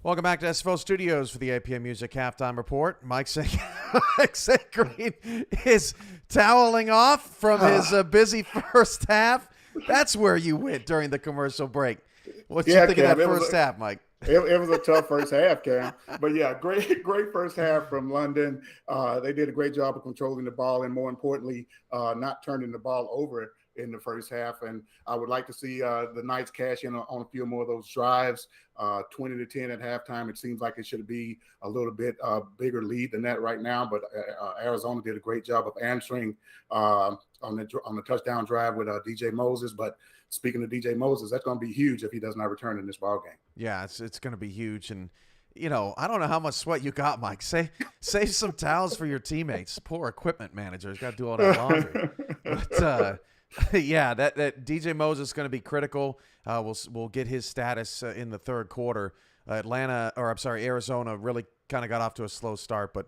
Welcome back to SFL Studios for the APM Music Halftime Report. Mike St. Green is toweling off from his busy first half. That's where you went during the commercial break. What you think of that first half, Mike? It was a tough first half, Cam. But yeah, great first half from London. They did a great job of controlling the ball and, more importantly, not turning the ball over in the first half. And I would like to see the Knights cash in on a few more of those drives. 20-10 at halftime. It seems like it should be a little bit bigger lead than that right now. But Arizona did a great job of answering on the touchdown drive with DJ Moses. But speaking of DJ Moses, that's going to be huge if he does not return in this ball game. Yeah, it's going to be huge. And, you know, I don't know how much sweat you got, Mike. Save some towels for your teammates. Poor equipment manager's got to do all that laundry. But, yeah, that DJ Moses is going to be critical. We'll get his status in the third quarter. Arizona really kind of got off to a slow start, but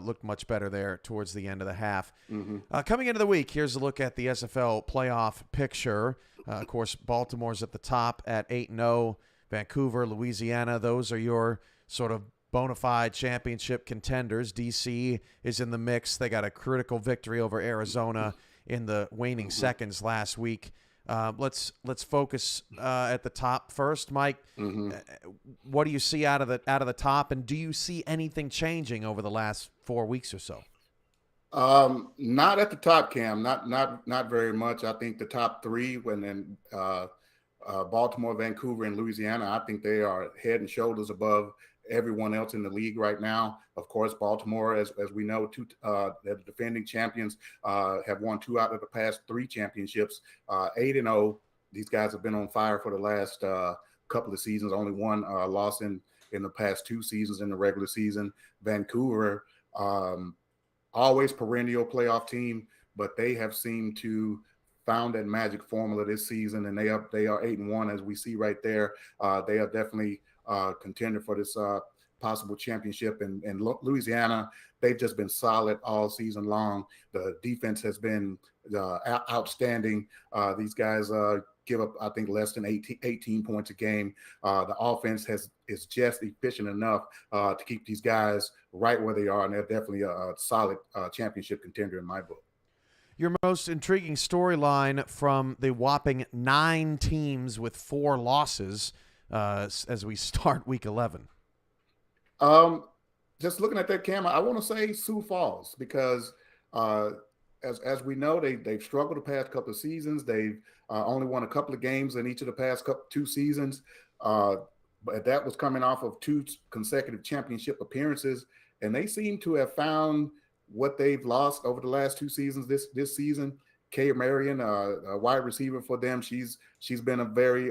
looked much better there towards the end of the half. Mm-hmm. Coming into the week, here's a look at the SFL playoff picture. Of course, Baltimore's at the top at 8-0. Vancouver, Louisiana, those are your sort of bona fide championship contenders. DC is in the mix. They got a critical victory over Arizona in the waning seconds last week. Let's focus at the top first, Mike. Mm-hmm. What do you see out of the top, and do you see anything changing over the last 4 weeks or so? Not at the top, Cam. Not very much. I think the top three, Baltimore, Vancouver, and Louisiana, I think they are head and shoulders above everyone else in the league right now. Of course, Baltimore, as we know, the defending champions, have won 2 out of the past 3 championships, 8-0. These guys have been on fire for the last couple of seasons. Only one loss in the past 2 seasons in the regular season. Vancouver, always perennial playoff team, but they have seemed to found that magic formula this season, and they are 8-1 as we see right there. They are definitely contender for this possible championship. And Louisiana, they've just been solid all season long. The defense has been outstanding. These guys give up, I think, less than 18 points a game. The offense is just efficient enough to keep these guys right where they are, and they're definitely a solid championship contender in my book. Your most intriguing storyline from the whopping 9 teams with 4 losses as we start Week 11? Just looking at that, Cam, I want to say Sioux Falls, because as we know, they've struggled the past couple of seasons. They've only won a couple of games in each of the past 2 seasons. But that was coming off of 2 consecutive championship appearances, and they seem to have found what they've lost over the last 2 seasons. This season, Kay Marion, a wide receiver for them, she's been a very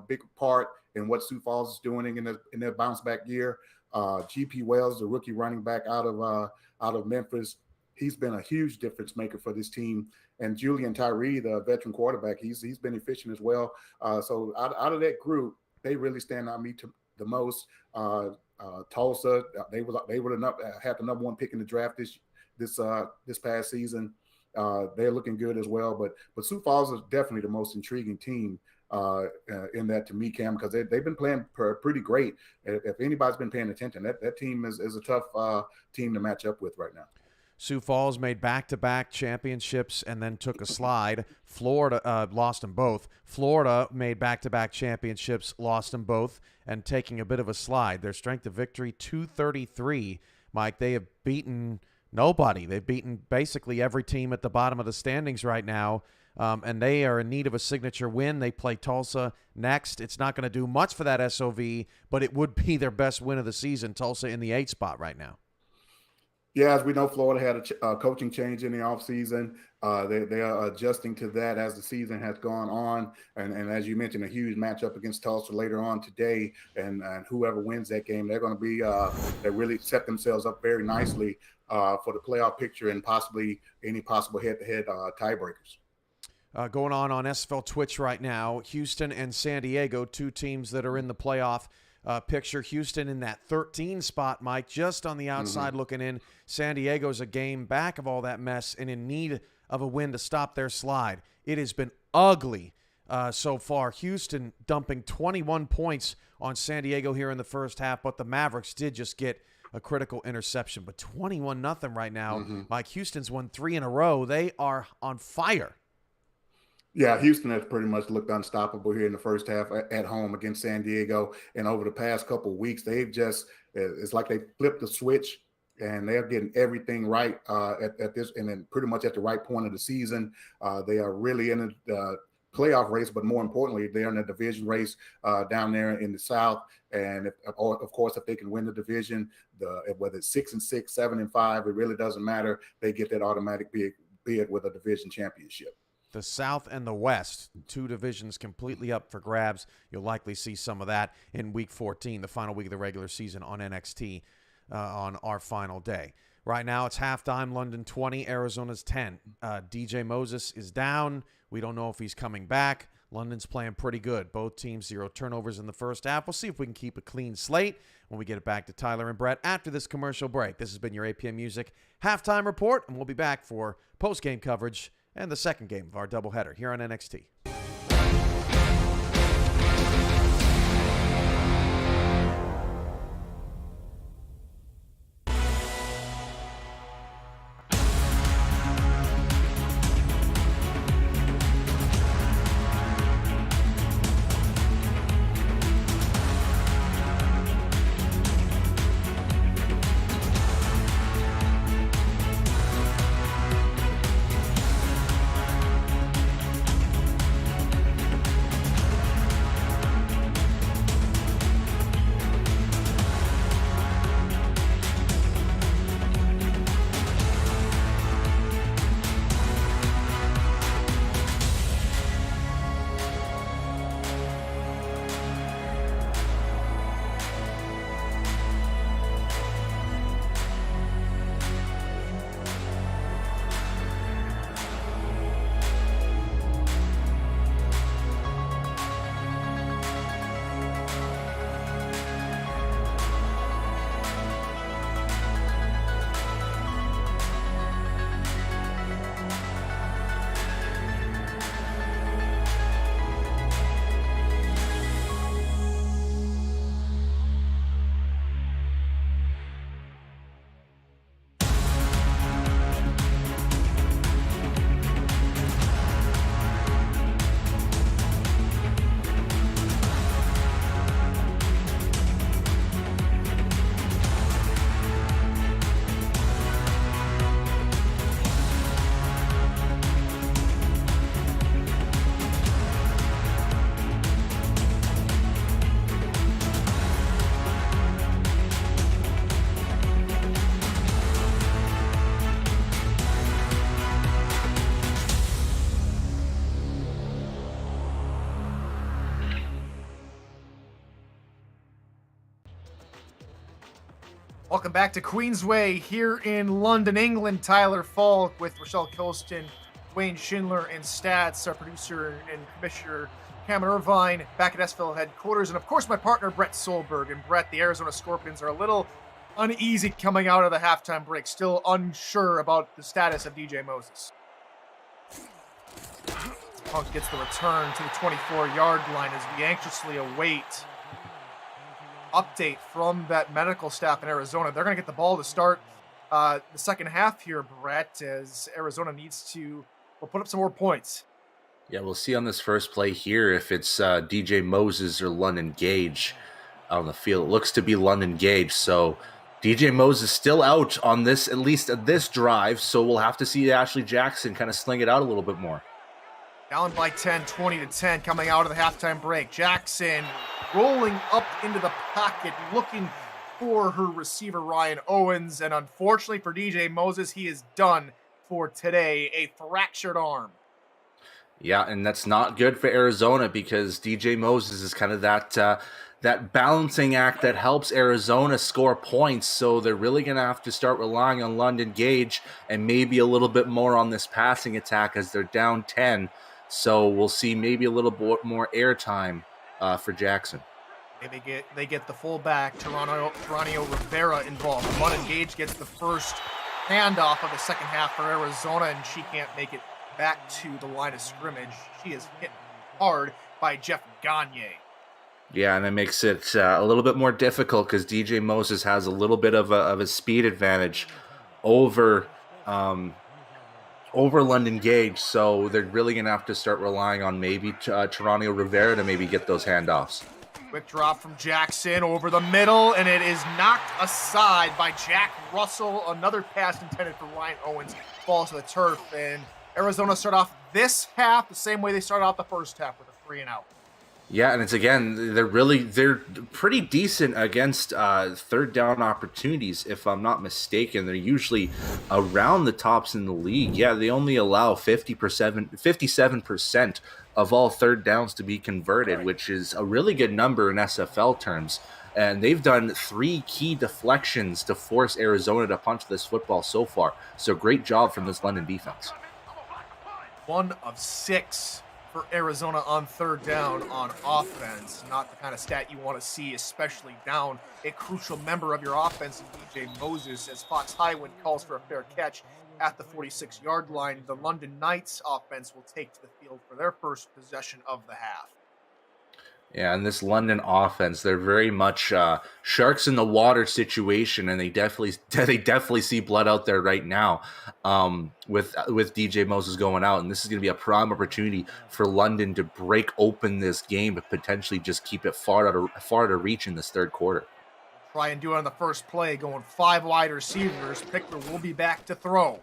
big part in what Sioux Falls is doing in their bounce back year. GP Wells, the rookie running back out of Memphis, he's been a huge difference maker for this team. And Julian Tyree, the veteran quarterback, he's been efficient as well. So out of that group, they really stand out to the most. Tulsa, they would have the number 1 pick in the draft this past season. They're looking good as well, but Sioux Falls is definitely the most intriguing team in that to me, Cam, because they've been playing pretty great. If anybody's been paying attention, that team is a tough team to match up with right now. Sioux Falls made back-to-back championships and then took a slide. Florida lost them both. Florida made back-to-back championships, lost them both, and taking a bit of a slide. Their strength of victory, 233. Mike, they have beaten nobody. They've beaten basically every team at the bottom of the standings right now, and they are in need of a signature win. They play Tulsa next. It's not going to do much for that SOV, but it would be their best win of the season. Tulsa in the 8th spot right now. Yeah, as we know, Florida had a coaching change in the offseason. They are adjusting to that as the season has gone on. And as you mentioned, a huge matchup against Tulsa later on today. And whoever wins that game, they're going to be they really set themselves up very nicely for the playoff picture and possibly any possible head-to-head tiebreakers. Going on SFL Twitch right now, Houston and San Diego, 2 teams that are in the playoff picture. Houston in that 13 spot, Mike, just on the outside looking in. San Diego's a game back of all that mess and in need of a win to stop their slide. It has been ugly so far. Houston dumping 21 points on San Diego here in the first half, but the Mavericks did just get a critical interception. But 21-0 right now. Mike, Houston's won 3 in a row. They are on fire. Yeah, Houston has pretty much looked unstoppable here in the first half at home against San Diego. And over the past couple of weeks, they've just, it's like they flipped the switch and they're getting everything right at this, and then pretty much at the right point of the season. They are really in the playoff race, but more importantly, they're in a division race down there in the South. And of course, if they can win the division, whether it's 6-6, 7-5, it really doesn't matter. They get that automatic bid with a division championship. The South and the West, 2 divisions completely up for grabs. You'll likely see some of that in Week 14, the final week of the regular season on NXT on our final day. Right now, it's halftime. London 20, Arizona's 10. DJ Moses is down. We don't know if he's coming back. London's playing pretty good. Both teams 0 turnovers in the first half. We'll see if we can keep a clean slate when we get it back to Tyler and Brett after this commercial break. This has been your APM Music Halftime Report, and we'll be back for post-game coverage and the second game of our doubleheader here on NXT. Welcome back to Queensway here in London, England. Tyler Falk with Rochelle Kilston, Dwayne Schindler, and Stats, our producer and commissioner Cameron Irvine, back at SFL headquarters. And of course, my partner Brett Solberg. And Brett, the Arizona Scorpions are a little uneasy coming out of the halftime break, still unsure about the status of DJ Moses. Punk gets the return to the 24-yard line as we anxiously await update from that medical staff in Arizona. They're going to get the ball to start the second half here, Brett, as Arizona needs to put up some more points. Yeah, we'll see on this first play here if it's DJ Moses or London Gage on the field. It looks to be London Gage, so DJ Moses still out on this, at least at this drive, so we'll have to see Ashley Jackson kind of sling it out a little bit more. Down by 10, 20-10, coming out of the halftime break. Jackson rolling up into the pocket, looking for her receiver, Ryan Owens. And unfortunately for DJ Moses, he is done for today. A fractured arm. Yeah, and that's not good for Arizona because DJ Moses is kind of that balancing act that helps Arizona score points. So they're really going to have to start relying on London Gage and maybe a little bit more on this passing attack as they're down 10. So we'll see maybe a little bit more airtime for Jackson. They get the fullback, Geronimo Rivera, involved. London Gage gets the first handoff of the second half for Arizona, and she can't make it back to the line of scrimmage. She is hit hard by Jeff Gagne. Yeah, and it makes it a little bit more difficult because DJ Moses has a little bit of a speed advantage over London Gage, so they're really going to have to start relying on maybe Geronimo Rivera to maybe get those handoffs. Quick drop from Jackson over the middle, and it is knocked aside by Jack Russell. Another pass intended for Ryan Owens falls to the turf, and Arizona start off this half the same way they started out the first half with a 3-and-out. Yeah, and it's again, they're pretty decent against third down opportunities, if I'm not mistaken. They're usually around the tops in the league. Yeah, they only allow 57% of all third downs to be converted, which is a really good number in SFL terms. And they've done 3 key deflections to force Arizona to punch this football so far. So great job from this London defense. 1 of 6 for Arizona on third down on offense. Not the kind of stat you want to see, especially down a crucial member of your offense in DJ Moses, as Fox Highwind calls for a fair catch at the 46-yard line. The London Knights offense will take to the field for their first possession of the half. Yeah, and this London offense, they're very much sharks in the water situation, and they definitely see blood out there right now with DJ Moses going out, and this is going to be a prime opportunity for London to break open this game, but potentially just keep it far out of reach in this third quarter. Try and do it on the first play, going 5 wide receivers. Pickler will be back to throw.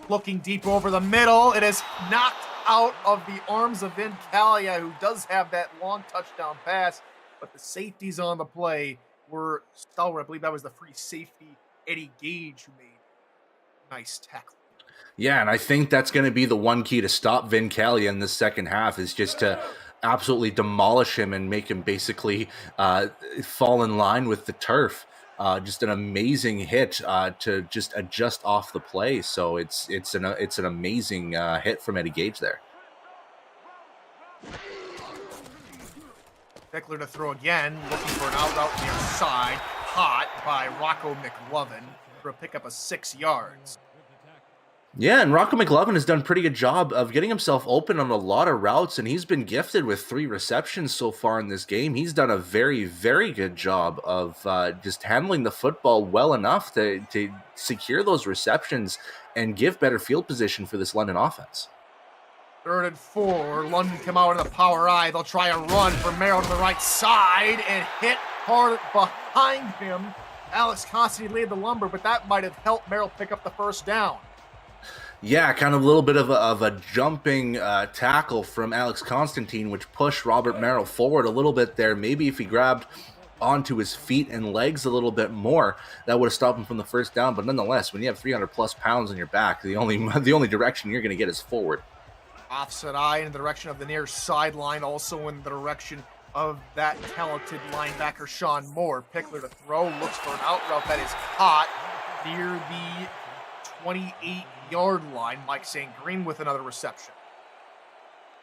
Looking deep over the middle, it is knocked out of the arms of Vincalia, who does have that long touchdown pass, but the safeties on the play were stalwart. I believe that was the free safety, Eddie Gage, who made a nice tackle. Yeah, and I think that's going to be the one key to stop Vincalia in the second half, is just to absolutely demolish him and make him basically fall in line with the turf. Just an amazing hit to just adjust off the play. So it's an amazing hit from Eddie Gage there. Pickler to throw again, looking for an out route near side, caught by Rocco McLovin for a pickup of 6 yards. Yeah, and Rocco McLovin has done a pretty good job of getting himself open on a lot of routes, and he's been gifted with 3 receptions so far in this game. He's done a very, very good job of just handling the football well enough to secure those receptions and give better field position for this London offense. 3rd and 4, London come out in the power eye. They'll try a run for Merrill to the right side and hit hard behind him. Alex Constantine laid the lumber, but that might have helped Merrill pick up the first down. Yeah, kind of a little bit of a jumping tackle from Alex Constantine, which pushed Robert Merrill forward a little bit there. Maybe if he grabbed onto his feet and legs a little bit more, that would have stopped him from the first down. But nonetheless, when you have 300-plus pounds on your back, the only direction you're going to get is forward. Offset eye in the direction of the near sideline, also in the direction of that talented linebacker, Sean Moore. Pickler to throw, looks for an out route that is caught near the 28-yard line. Mike St. Green with another reception.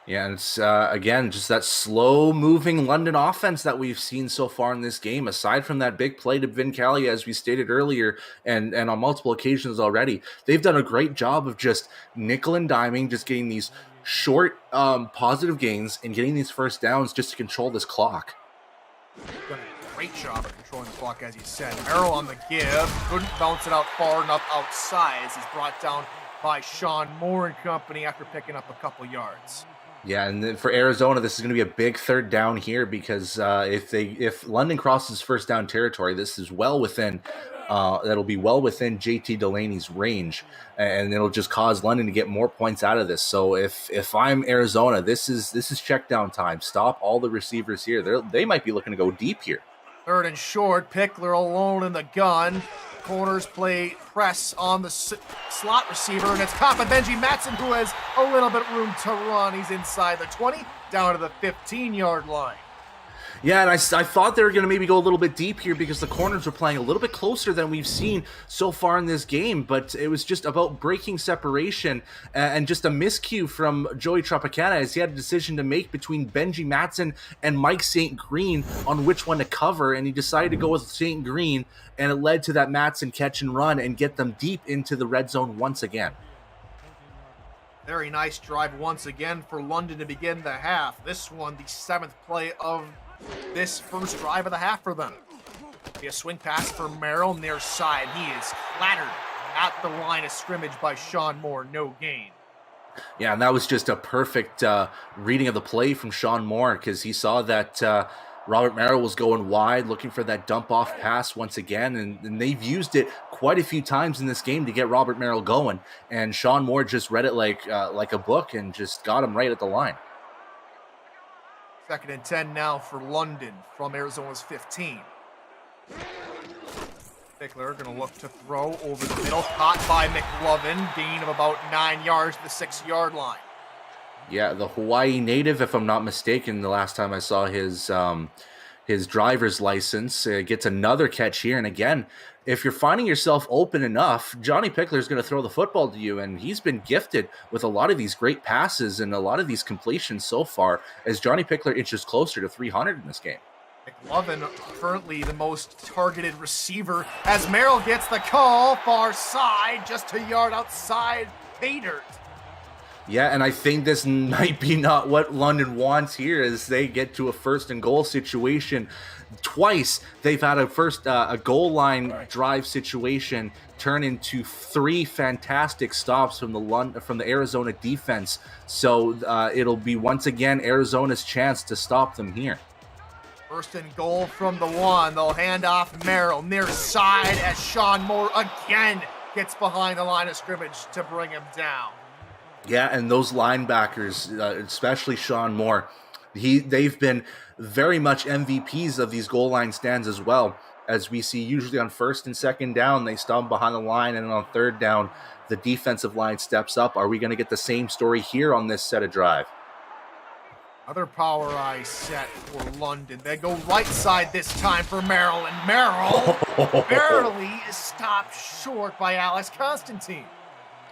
Yeah, and it's, again, just that slow-moving London offense that we've seen so far in this game. Aside from that big play to Vincalia, as we stated earlier, and on multiple occasions already, they've done a great job of just nickel and diming, just getting these short positive gains and getting these first downs just to control this clock. Done a great job of controlling the clock, as you said. Merrill on the give, couldn't bounce it out far enough outside as he's brought down by Sean Moore and company after picking up a couple yards. Yeah, and then for Arizona, this is going to be a big third down here because if London crosses first down territory, this is well within that'll be well within JT Delaney's range, and it'll just cause London to get more points out of this. So if I'm Arizona, this is check down time. Stop all the receivers here. They might be looking to go deep here. 3rd and short, Pickler alone in the gun. Corners play press on the slot receiver, and it's caught by Benji Matson, who has a little bit of room to run. He's inside the 20, down to the 15-yard line. Yeah, and I thought they were going to maybe go a little bit deep here because the corners were playing a little bit closer than we've seen so far in this game, but it was just about breaking separation and just a miscue from Joey Tropicana as he had a decision to make between Benji Matson and Mike St. Green on which one to cover, and he decided to go with St. Green, and it led to that Matson catch and run and get them deep into the red zone once again. Very nice drive once again for London to begin the half. This one, the 7th play of this first drive of the half for them. Be a swing pass for Merrill near side. He is clattered at the line of scrimmage by Sean Moore. No gain. Yeah, and that was just a perfect reading of the play from Sean Moore, because he saw that Robert Merrill was going wide, looking for that dump-off pass once again, and they've used it quite a few times in this game to get Robert Merrill going, and Sean Moore just read it like a book and just got him right at the line. 2nd and 10 now for London from Arizona's 15. Pickler going to look to throw over the middle, caught by McLovin, gain of about 9 yards to the 6-yard line. Yeah, the Hawaii native, if I'm not mistaken, the last time I saw his driver's license, gets another catch here. And again, if you're finding yourself open enough, Johnny Pickler is going to throw the football to you, and he's been gifted with a lot of these great passes and a lot of these completions so far as Johnny Pickler inches closer to 300 in this game. McLovin currently the most targeted receiver as Merrill gets the call, far side, just a yard outside pay dirt. Yeah, and I think this might be not what London wants here as they get to a 1st and goal situation. Twice they've had a goal line drive situation turn into 3 fantastic stops from the Arizona defense. So it'll be once again Arizona's chance to stop them here. 1st and goal from the 1. They'll hand off Merrill near side as Sean Moore again gets behind the line of scrimmage to bring him down. Yeah, and those linebackers, especially Sean Moore, they've been very much MVPs of these goal line stands as well. As we see usually on 1st and 2nd down, they stop behind the line, and on 3rd down, the defensive line steps up. Are we going to get the same story here on this set of drive? Another power eye set for London. They go right side this time for Merrill, and Merrill barely is stopped short by Alex Constantine.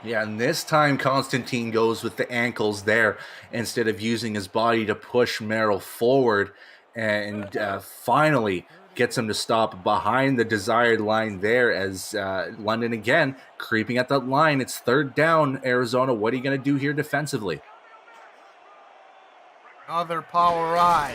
Yeah, and this time Constantine goes with the ankles there instead of using his body to push Merrill forward, and finally gets him to stop behind the desired line there as London again creeping at that line. It's 3rd down, Arizona. What are you going to do here defensively? Another power eye.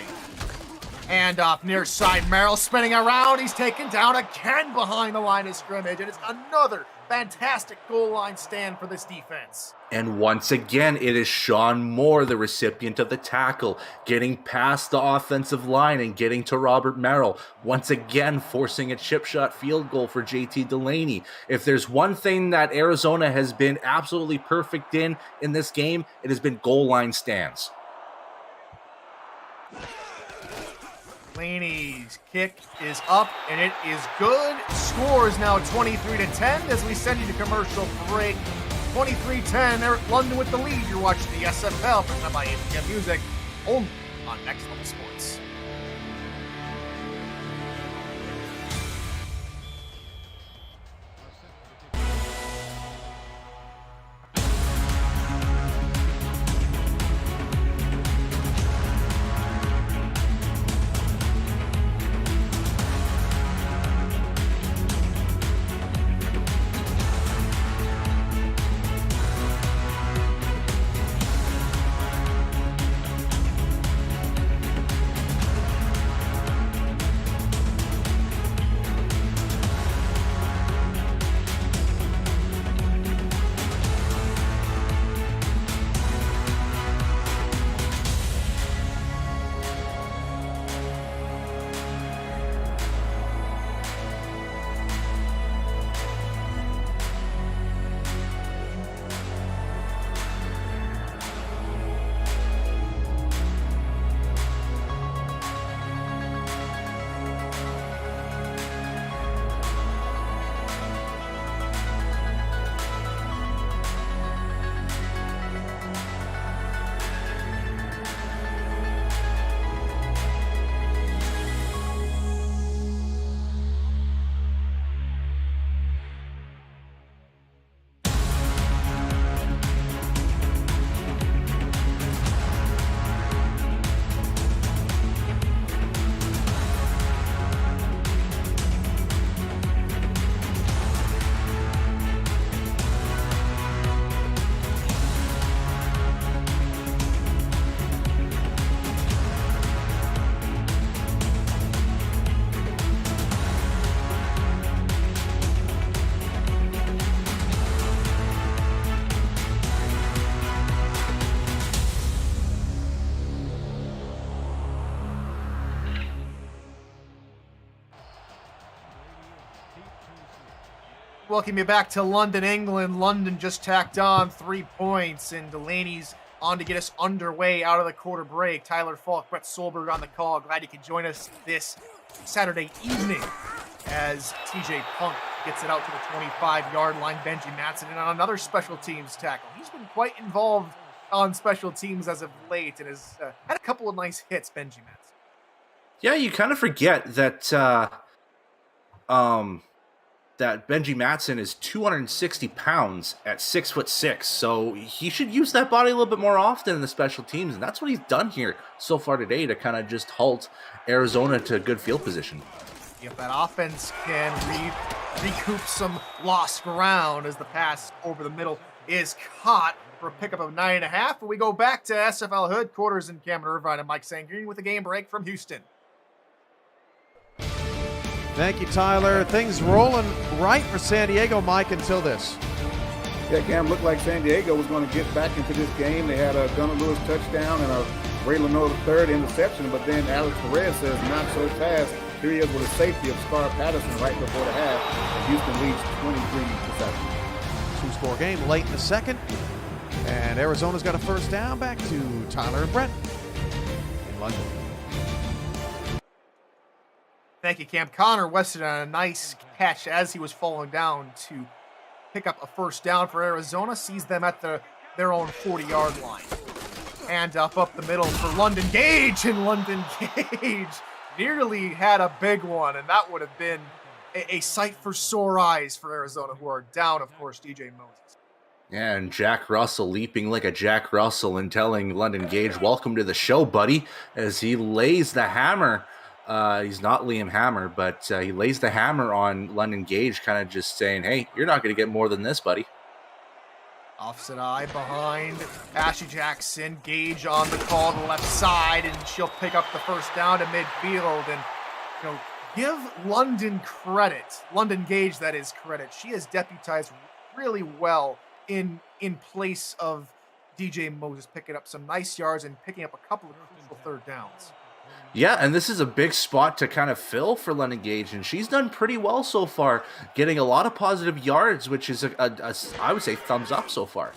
Hand off near side. Merrill spinning around. He's taken down again behind the line of scrimmage. And it's another fantastic goal line stand for this defense. And once again, it is Sean Moore, the recipient of the tackle, getting past the offensive line and getting to Robert Merrill. Once again, forcing a chip shot field goal for JT Delaney. If there's one thing that Arizona has been absolutely perfect in this game, it has been goal line stands. Delaney's kick is up, and it is good. Score is now 23-10 as we send you to commercial break. 23-10, Eric London with the lead. You're watching the SFL presented by APM Music, only on Next Level Sports. Welcome you back to London, England. London just tacked on 3 points, and Delaney's on to get us underway out of the quarter break. Tyler Falk, Brett Solberg on the call. Glad you could join us this Saturday evening as TJ Punk gets it out to the 25-yard line. Benji Matson on another special teams tackle. He's been quite involved on special teams as of late and has had a couple of nice hits, Benji Matson. Yeah, you kind of forget that that Benji Matson is 260 pounds at 6'6", so he should use that body a little bit more often in the special teams, and that's what he's done here so far today to kind of just halt Arizona to good field position. If that offense can recoup some lost ground as the pass over the middle is caught for a pickup of 9.5, and we go back to SFL headquarters in Cameron Irvine and Mike Sangreen with a game break from Houston. Thank you, Tyler. Things rolling right for San Diego, Mike, until this. Yeah, Cam, looked like San Diego was going to get back into this game. They had a Gunnar Lewis touchdown and a Ray Lenore third interception, but then Alex Perez says not so fast. Here he is with a safety of Scar Patterson right before the half. Houston leads 23-7. Two-score game late in the second, and Arizona's got a first down. Back to Tyler and Brent in London. Thank you, Cam. Connor Weston on a nice catch as he was falling down to pick up a first down for Arizona. Sees them at their own 40-yard line. And up the middle for London Gage, and London Gage nearly had a big one, and that would have been a sight for sore eyes for Arizona, who are down, of course, DJ Moses. Yeah, and Jack Russell leaping like a Jack Russell and telling London Gage, welcome to the show, buddy, as he lays the hammer. He's not Liam Hammer, but he lays the hammer on London Gage, kind of just saying, hey, you're not going to get more than this, buddy. Offset eye behind Ashley Jackson. Gage on the call to the left side, and she'll pick up the first down to midfield. And, give London credit. London Gage, that is credit. She has deputized really well in place of DJ Moses, picking up some nice yards and picking up a couple of crucial third downs. Yeah, and this is a big spot to kind of fill for London Gage, and she's done pretty well so far, getting a lot of positive yards, which is, I would say, thumbs up so far.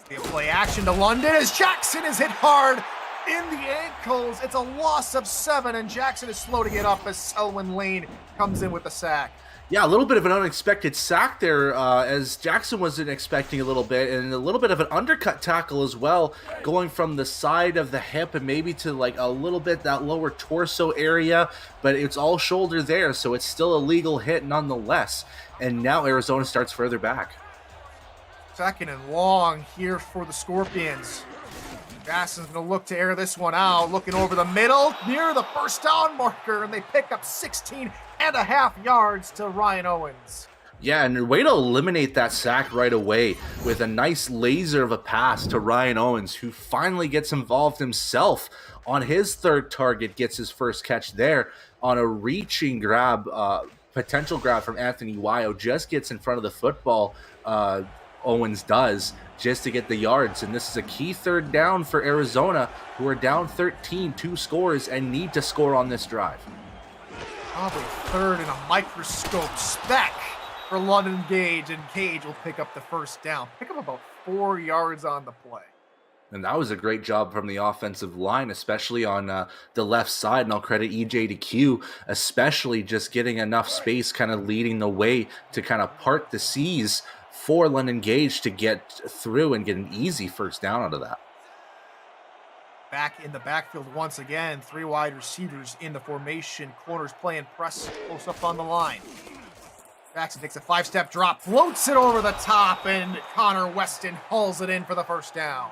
Play action to London as Jackson is hit hard in the ankles. It's a loss of 7, and Jackson is slow to get up as Selwyn Lane comes in with the sack. Yeah, a little bit of an unexpected sack there, as Jackson wasn't expecting a little bit, and a little bit of an undercut tackle as well, going from the side of the hip and maybe to like a little bit that lower torso area, but it's all shoulder there, so it's still a legal hit nonetheless. And now Arizona starts further back. Second and long here for the Scorpions. Jackson's going to look to air this one out, looking over the middle, near the first down marker, and they pick up 16.5 yards to Ryan Owens. Yeah, and a way to eliminate that sack right away with a nice laser of a pass to Ryan Owens, who finally gets involved himself on his third target, gets his first catch there on a reaching grab, potential grab from Anthony Wayo, just gets in front of the football, Owens does, just to get the yards. And this is a key third down for Arizona, who are down 13, 2 scores, and need to score on this drive. Probably third in a microscope spec for London Gage, and Gage will pick up the first down. Pick up about 4 yards on the play. And that was a great job from the offensive line, especially on the left side. And I'll credit EJ to Q, especially just getting enough space, kind of leading the way to kind of part the seas for London Gage to get through and get an easy first down out of that. Back in the backfield once again, 3 wide receivers in the formation. Corners playing press close up on the line. Jackson takes a 5-step drop, floats it over the top, and Connor Weston hauls it in for the first down.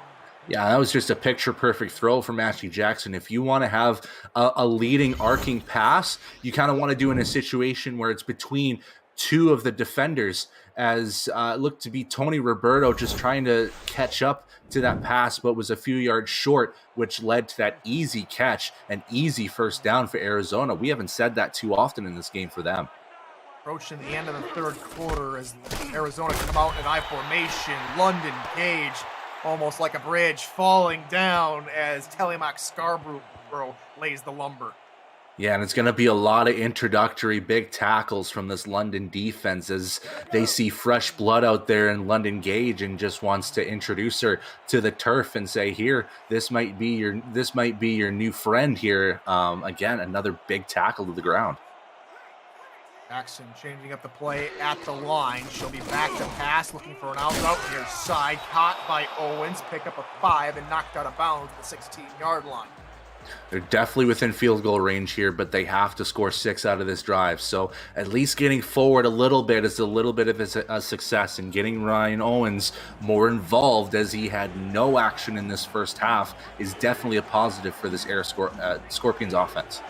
Yeah, that was just a picture-perfect throw from Ashley Jackson. If you want to have a leading arcing pass, you kind of want to do in a situation where it's between 2 of the defenders, as it looked to be Tony Roberto just trying to catch up to that pass, but was a few yards short, which led to that easy catch, an easy first down for Arizona. We haven't said that too often in this game for them. Approaching the end of the third quarter as Arizona come out in I formation. London Gage, almost like a bridge, falling down as Telemac Scarborough lays the lumber. Yeah, and it's going to be a lot of introductory big tackles from this London defense as they see fresh blood out there in London Gage and just wants to introduce her to the turf and say, "Here, this might be your new friend here." Again, another big tackle to the ground. Jackson changing up the play at the line. She'll be back to pass, looking for an out route near side. Caught by Owens, pick up a 5 and knocked out of bounds at the 16-yard line. They're definitely within field goal range here, but they have to score 6 out of this drive. So at least getting forward a little bit is a little bit of a success, and getting Ryan Owens more involved as he had no action in this first half is definitely a positive for this Scorpions offense.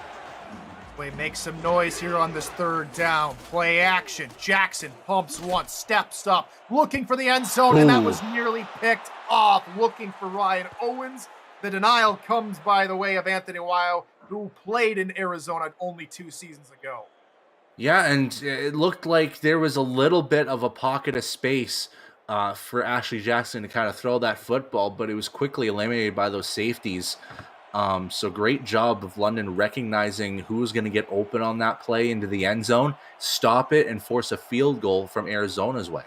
We make some noise here on this third down. Play action. Jackson pumps once, steps up, looking for the end zone, and that was nearly picked off, looking for Ryan Owens. The denial comes by the way of Anthony Weil, who played in Arizona only 2 seasons ago. Yeah, and it looked like there was a little bit of a pocket of space for Ashley Jackson to kind of throw that football, but it was quickly eliminated by those safeties. So great job of London recognizing who was going to get open on that play into the end zone, stop it, and force a field goal from Arizona's way.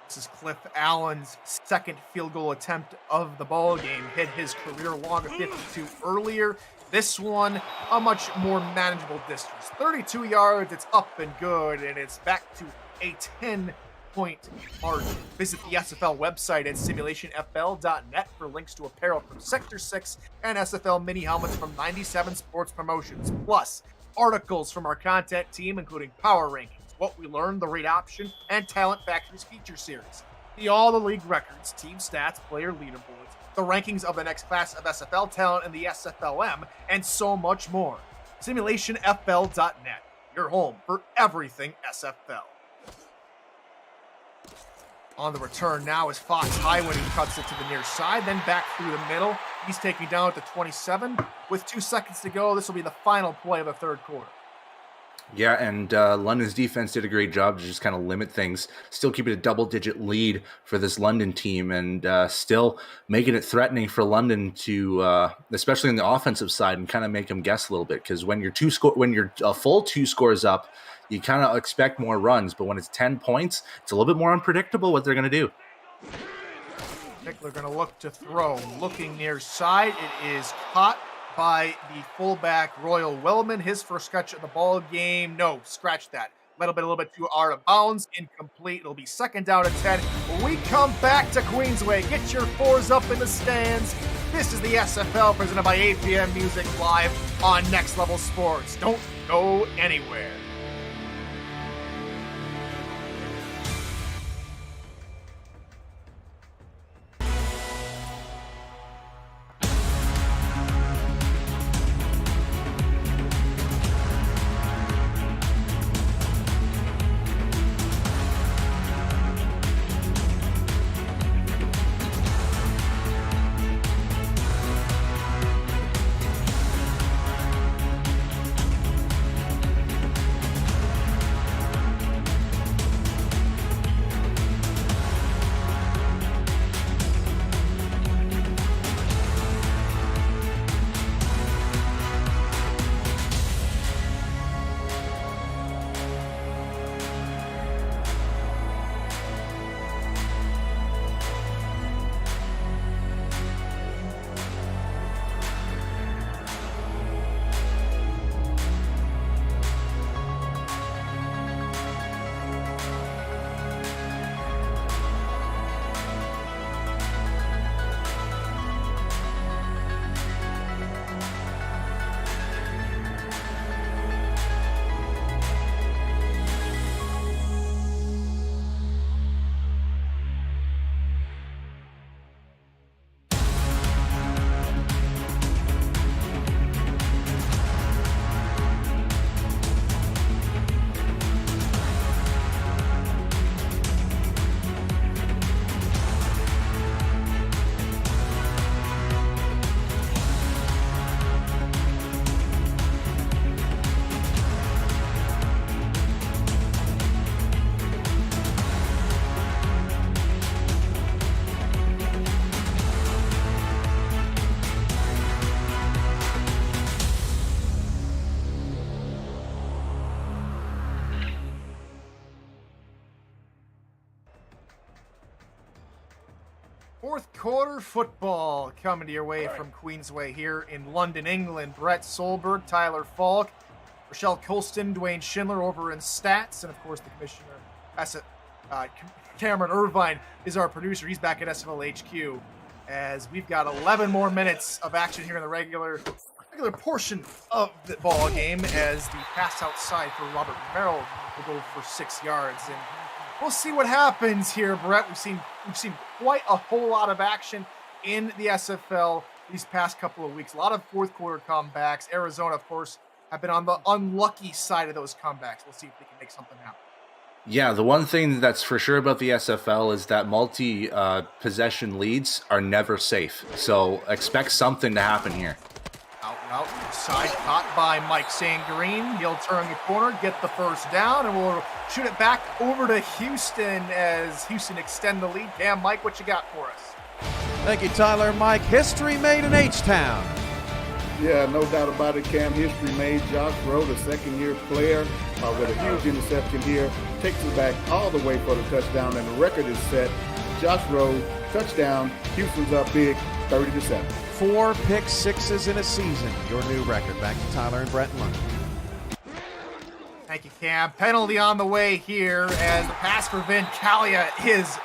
This is Cliff Allen's second field goal attempt of the ball game. Hit his career long of 52 earlier. This one, a much more manageable distance. 32 yards, it's up and good, and it's back to a 10-point margin. Visit the SFL website at simulationfl.net for links to apparel from Sector 6 and SFL mini helmets from 97 Sports Promotions, plus articles from our content team, including Power Rankings, What We Learned, The Rate Option, and Talent Factories feature series. See all the league records, team stats, player leaderboards, the rankings of the next class of SFL talent in the SFLM, and so much more. Simulationfl.net, your home for everything SFL. On the return now is Fox Highwood, who cuts it to the near side, then back through the middle. He's taking down at the 27. With 2 seconds to go, this will be the final play of the third quarter. Yeah, and London's defense did a great job to just kind of limit things, still keeping a double-digit lead for this London team, and still making it threatening for London to, especially on the offensive side, and kind of make them guess a little bit. Because when you're a full 2 scores up, you kind of expect more runs, but when it's 10 points, it's a little bit more unpredictable what they're going to do. They're going to look to throw, looking near side. It is caught by the fullback Royal Wellman. His first catch of the ball game. No, scratch that. A little bit too out of bounds. Incomplete. It'll be second down and 10. We come back to Queensway. Get your 4s up in the stands. This is the SFL presented by APM Music Live on Next Level Sports. Don't go anywhere. Fourth quarter football coming to your way from Queensway here in London, England. Brett Solberg, Tyler Falk, Rochelle Colston, Dwayne Schindler over in stats, and of course the commissioner, Cameron Irvine, is our producer. He's back at SFL HQ as we've got 11 more minutes of action here in the regular portion of the ball game as the pass outside for Robert Merrill will go for 6 yards. And we'll see what happens here, Brett. We've seen quite a whole lot of action in the SFL these past couple of weeks. A lot of fourth quarter comebacks. Arizona, of course, have been on the unlucky side of those comebacks. We'll see if they can make something happen. Yeah, the one thing that's for sure about the SFL is that multi-possession leads are never safe. So expect something to happen here. Out, side caught by Mike St. Green. He'll turn the corner, get the first down, and we'll shoot it back over to Houston as Houston extend the lead. Cam, Mike, what you got for us? Thank you, Tyler. Mike, history made in H-Town. Yeah, no doubt about it, Cam. History made. Josh Rowe, the second-year player, with a huge interception here, takes it back all the way for the touchdown, and the record is set. Josh Rowe, touchdown. Houston's up big, 30-7. 4 pick sixes in a season. Your new record. Back to Tyler and Brett in London. Thank you, Cam. Penalty on the way here as the pass for Vin Calia is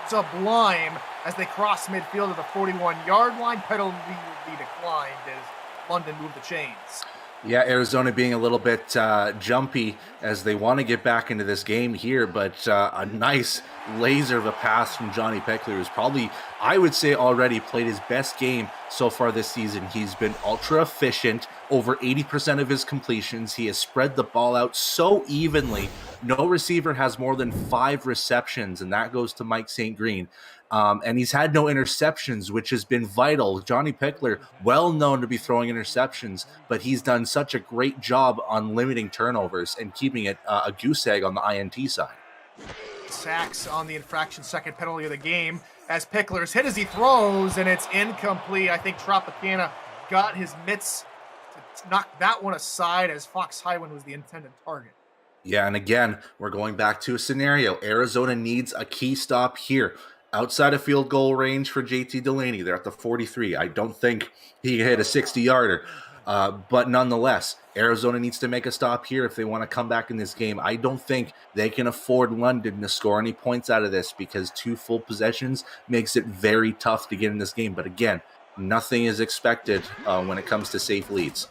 sublime as they cross midfield to the 41-yard line. Penalty will be declined as London move the chains. Yeah, Arizona being a little bit jumpy as they want to get back into this game here, but a nice laser of a pass from Johnny Pickler, who's probably, I would say, already played his best game so far this season. He's been ultra efficient, over 80% of his completions. He has spread the ball out so evenly. No receiver has more than 5 receptions, and that goes to Mike St. Green. And he's had no interceptions, which has been vital. Johnny Pickler, well known to be throwing interceptions, but he's done such a great job on limiting turnovers and keeping it a goose egg on the INT side. Sacks on the infraction, second penalty of the game as Pickler's hit as he throws, and it's incomplete. I think Tropicana got his mitts to knock that one aside as Fox Highwind was the intended target. Yeah, and again, we're going back to a scenario. Arizona needs a key stop here. Outside of field goal range for JT Delaney. They're at the 43. I don't think he can hit a 60-yarder. But nonetheless, Arizona needs to make a stop here if they want to come back in this game. I don't think they can afford London to score any points out of this because 2 full possessions makes it very tough to get in this game. But again, nothing is expected when it comes to safe leads.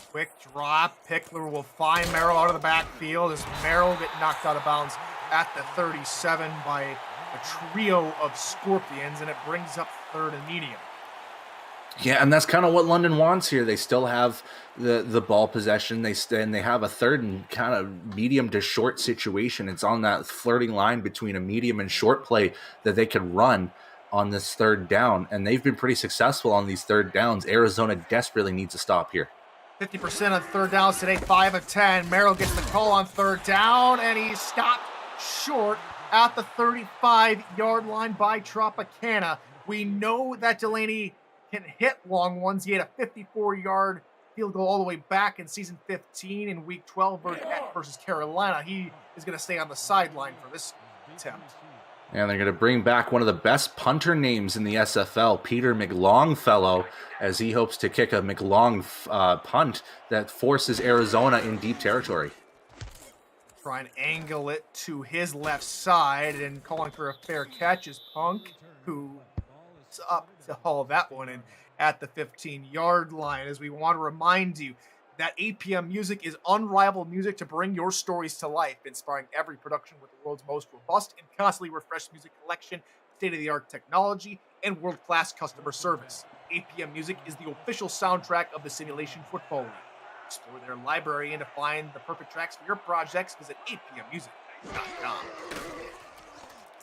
Quick drop. Pickler will find Merrill out of the backfield as Merrill get knocked out of bounds at the 37 by a trio of Scorpions, and it brings up third and medium. Yeah, and that's kind of what London wants here. They still have the ball possession. They have a third and kind of medium to short situation. It's on that flirting line between a medium and short play that they could run on this third down, and they've been pretty successful on these third downs. Arizona desperately needs to stop here. 50% on third downs today, 5 of 10. Merrill gets the call on third down, and he's stopped short at the 35-yard line by Tropicana. We know that Delaney can hit long ones. He had a 54-yard field goal all the way back in season 15 in week 12 versus Carolina. He is going to stay on the sideline for this attempt. And they're going to bring back one of the best punter names in the SFL, Peter McLongfellow, as he hopes to kick a McLong punt that forces Arizona in deep territory. Try and angle it to his left side, and calling for a fair catch is Punk, who's up to haul that one in at the 15-yard line. As we want to remind you that APM Music is unrivaled music to bring your stories to life, inspiring every production with the world's most robust and constantly refreshed music collection, state-of-the-art technology, and world-class customer service. APM Music is the official soundtrack of the Simulation Football League. Explore their library and to find the perfect tracks for your projects, visit apmmusic.com.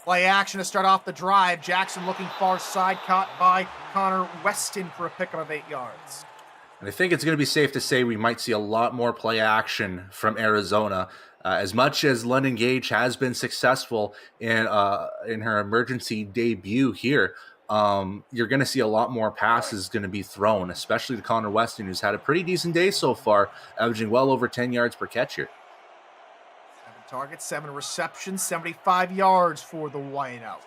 Play action to start off the drive. Jackson looking far side, caught by Connor Weston for a pickup of 8 yards. And I think it's going to be safe to say we might see a lot more play action from Arizona. As much as London Gage has been successful in her emergency debut here, you're going to see a lot more passes going to be thrown, especially to Connor Weston, who's had a pretty decent day so far, averaging well over 10 yards per catch here. 7 targets, 7 receptions, 75 yards for the wideout.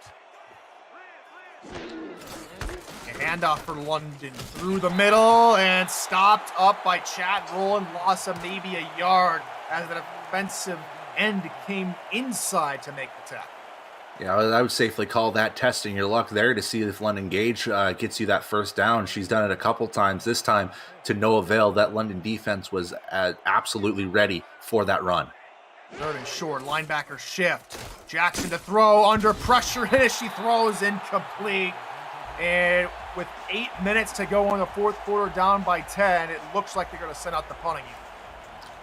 A handoff for London through the middle and stopped up by Chad Rowland. Loss of maybe a yard as the defensive end came inside to make the tackle. Yeah, I would safely call that testing your luck there to see if London Gage gets you that first down. She's done it a couple times, this time to no avail. That London defense was absolutely ready for that run. Third and short, linebacker shift. Jackson to throw, under pressure, hit as she throws, incomplete. And with 8 minutes to go in the fourth quarter, down by 10, it looks like they're going to send out the punting unit.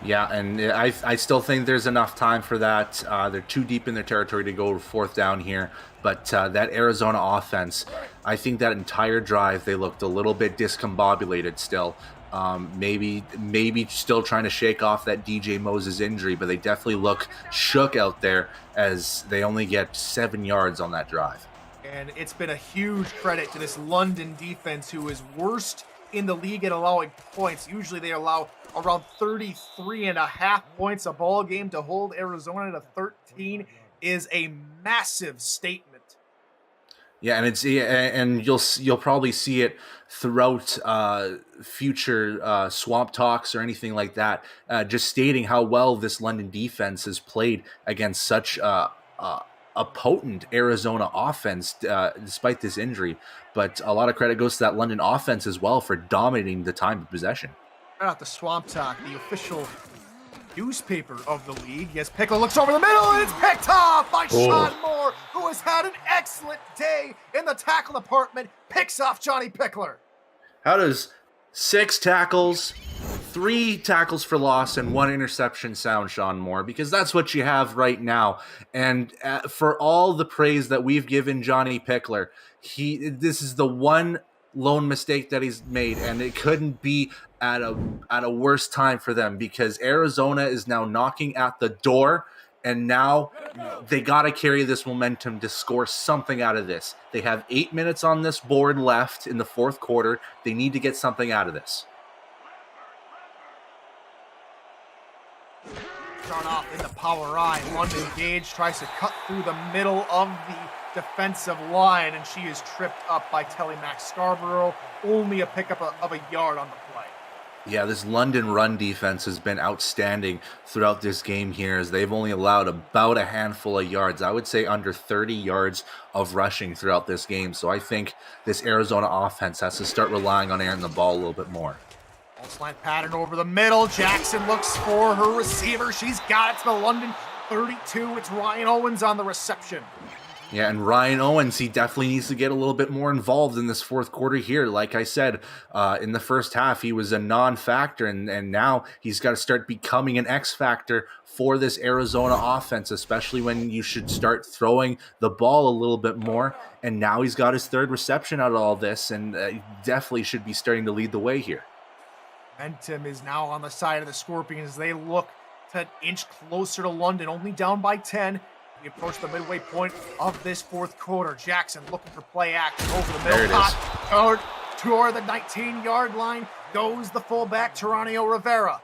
Yeah, and I still think there's enough time for that. They're too deep in their territory to go fourth down here. But that Arizona offense, I think that entire drive, they looked a little bit discombobulated still. Maybe still trying to shake off that DJ Moses injury, but they definitely look shook out there as they only get 7 yards on that drive. And it's been a huge credit to this London defense, who is worst in the league at allowing points. Usually they allow around 33.5 points a ball game. To hold Arizona to 13 is a massive statement. Yeah, and you'll probably see it throughout future swamp talks or anything like that. Just stating how well this London defense has played against such a potent Arizona offense despite this injury. But a lot of credit goes to that London offense as well for dominating the time of possession. Right out the Swamp Talk, the official newspaper of the league. Yes, Pickler looks over the middle and it's picked off by Sean Moore, who has had an excellent day in the tackle department. Picks off Johnny Pickler. How does 6 tackles, 3 tackles for loss, and 1 interception sound, Sean Moore? Because that's what you have right now. And for all the praise that we've given Johnny Pickler, this is the one lone mistake that he's made, and it couldn't be at a worse time for them, because Arizona is now knocking at the door, and now they got to carry this momentum to score something out of this. They have 8 minutes on this board left in the fourth quarter. They need to get something out of this. Start off in the power I. London Gage tries to cut through the middle of the defensive line, and she is tripped up by Telly Max Scarborough. Only a pickup of a yard on the play. Yeah, this London run defense has been outstanding throughout this game here, as they've only allowed about a handful of yards. I would say under 30 yards of rushing throughout this game. So I think this Arizona offense has to start relying on airing the ball a little bit more. False line pattern over the middle. Jackson looks for her receiver. She's got it to the London 32. It's Ryan Owens on the reception. Yeah, and Ryan Owens, he definitely needs to get a little bit more involved in this fourth quarter here. Like I said, in the first half, he was a non-factor, and now he's got to start becoming an X-factor for this Arizona offense, especially when you should start throwing the ball a little bit more. And now he's got his 3rd reception out of all this, and definitely should be starting to lead the way here. Momentum is now on the side of the Scorpions as they look to inch closer to London, only down by 10. We approach the midway point of this fourth quarter. Jackson looking for play action over the middle. There it is. Toward the 19-yard line goes the fullback, Geronimo Rivera.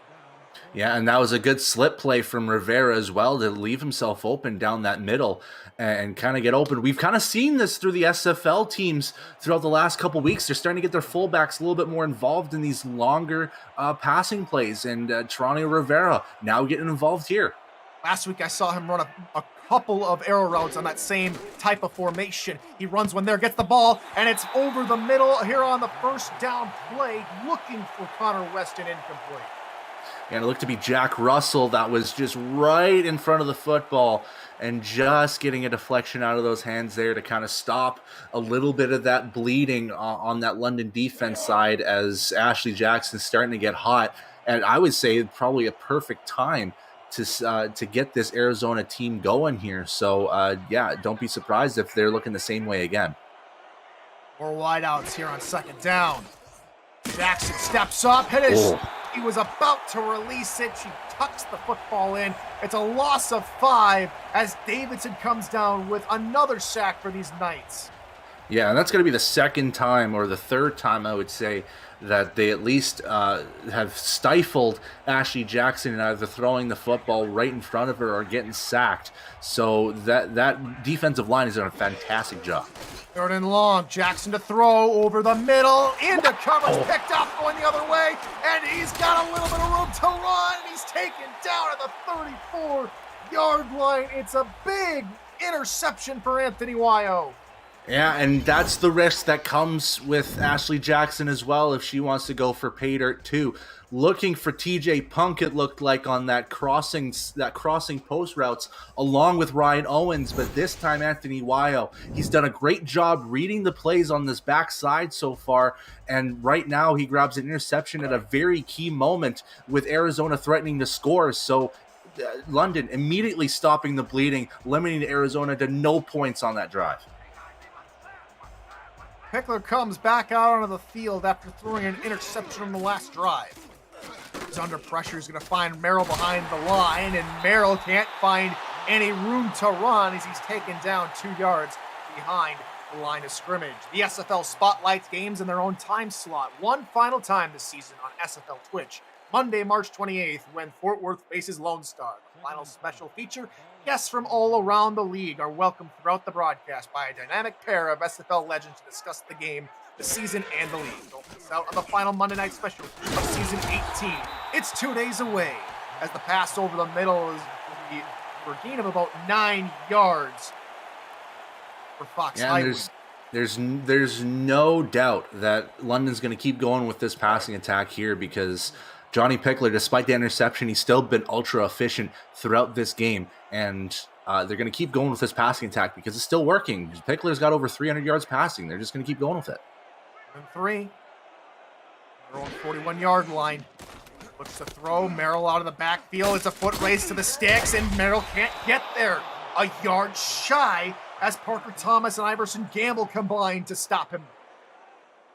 Yeah, and that was a good slip play from Rivera as well to leave himself open down that middle and kind of get open. We've kind of seen this through the SFL teams throughout the last couple weeks. They're starting to get their fullbacks a little bit more involved in these longer passing plays, and Geronimo Rivera now getting involved here. Last week I saw him run a couple of arrow routes on that same type of formation. He runs one there, gets the ball, and it's over the middle here on the first down play, looking for Connor Weston, incomplete. And it looked to be Jack Russell that was just right in front of the football and just getting a deflection out of those hands there to kind of stop a little bit of that bleeding on that London defense side as Ashley Jackson's starting to get hot. And I would say probably a perfect time to get this Arizona team going here. So, yeah, don't be surprised if they're looking the same way again. More wideouts here on second down. Jackson steps up, He was about to release it. She tucks the football in. It's a loss of 5 as Davidson comes down with another sack for these Knights. Yeah, and that's going to be the second time or the third time, I would say, that they at least have stifled Ashley Jackson in either throwing the football right in front of her or getting sacked. So that defensive line is doing a fantastic job. Third and long, Jackson to throw over the middle, into coverage, picked up, going the other way, and he's got a little bit of room to run, and he's taken down at the 34-yard line. It's a big interception for Anthony Wyo. Yeah, and that's the risk that comes with Ashley Jackson as well if she wants to go for pay dirt too. Looking for TJ Punk, it looked like, on that crossing post routes along with Ryan Owens, but this time Anthony Wyo, he's done a great job reading the plays on this backside so far, and right now he grabs an interception at a very key moment with Arizona threatening to score. So London immediately stopping the bleeding, limiting Arizona to no points on that drive. Pickler comes back out onto the field after throwing an interception on the last drive. He's under pressure. He's going to find Merrill behind the line, and Merrill can't find any room to run as he's taken down 2 yards behind the line of scrimmage. The SFL spotlights games in their own time slot one final time this season on SFL Twitch. Monday, March 28th, when Fort Worth faces Lone Star. The final special feature, guests from all around the league are welcomed throughout the broadcast by a dynamic pair of SFL legends to discuss the game, the season, and the league. Don't miss out on the final Monday night special of season 18. It's 2 days away, as the pass over the middle is for a gain of about 9 yards for Fox Highway. There's no doubt that London's going to keep going with this passing attack here, because Johnny Pickler, despite the interception, he's still been ultra efficient throughout this game, and they're going to keep going with this passing attack because it's still working. Pickler's got over 300 yards passing. They're just going to keep going with it. And 3. They're on 41-yard line. Looks to throw. Merrill out of the backfield. It's a foot race to the sticks, and Merrill can't get there. A yard shy as Parker Thomas and Iverson Gamble combine to stop him.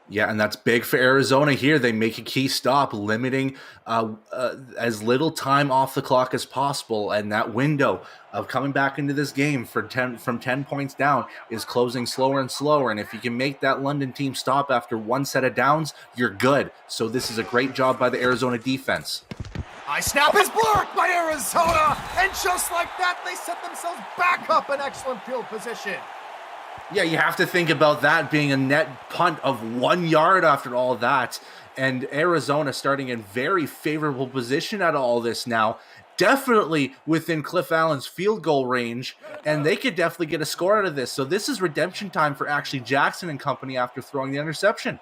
Yeah, and that's big for Arizona here. They make a key stop, limiting as little time off the clock as possible, and that window of coming back into this game from 10 points down is closing slower and slower, and if you can make that London team stop after one set of downs, you're good. So this is a great job by the Arizona defense. High snap is blocked by Arizona, and just like that, they set themselves back up in excellent field position. Yeah, you have to think about that being a net punt of 1 yard after all that. And Arizona starting in very favorable position out of all this now. Definitely within Cliff Allen's field goal range. And they could definitely get a score out of this. So this is redemption time for Ashley Jackson and company after throwing the interception.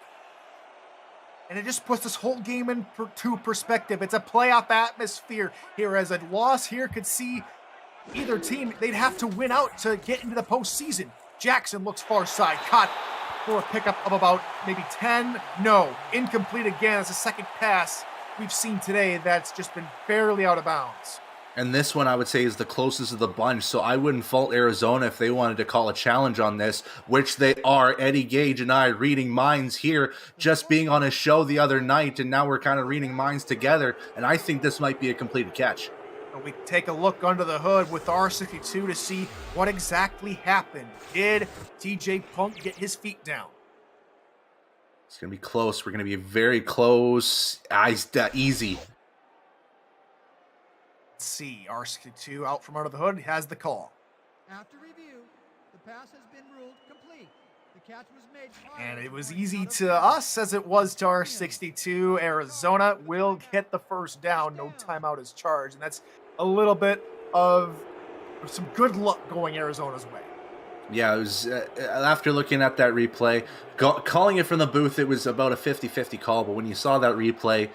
And it just puts this whole game into perspective. It's a playoff atmosphere here, as a loss here could see either team, they'd have to win out to get into the postseason. Jackson looks far side, caught for a pickup of about maybe 10. No, incomplete again. As a second pass we've seen today that's just been barely out of bounds. And this one, I would say, is the closest of the bunch, so I wouldn't fault Arizona if they wanted to call a challenge on this, which they are. Eddie Gage and I reading minds here, just being on a show the other night, and now we're kind of reading minds together, and I think this might be a completed catch. We take a look under the hood with R62 to see what exactly happened. Did TJ Punk get his feet down? It's going to be close. We're going to be very close. Easy. Let's see. R62 out from under the hood has the call. After review, the pass has been ruled complete. The catch was made. And it was easy to us as it was to R62. Arizona will get the first down. No timeout is charged. And that's a little bit of some good luck going Arizona's way. Yeah, it was after looking at that replay, calling it from the booth, it was about a 50-50 call. But when you saw that replay,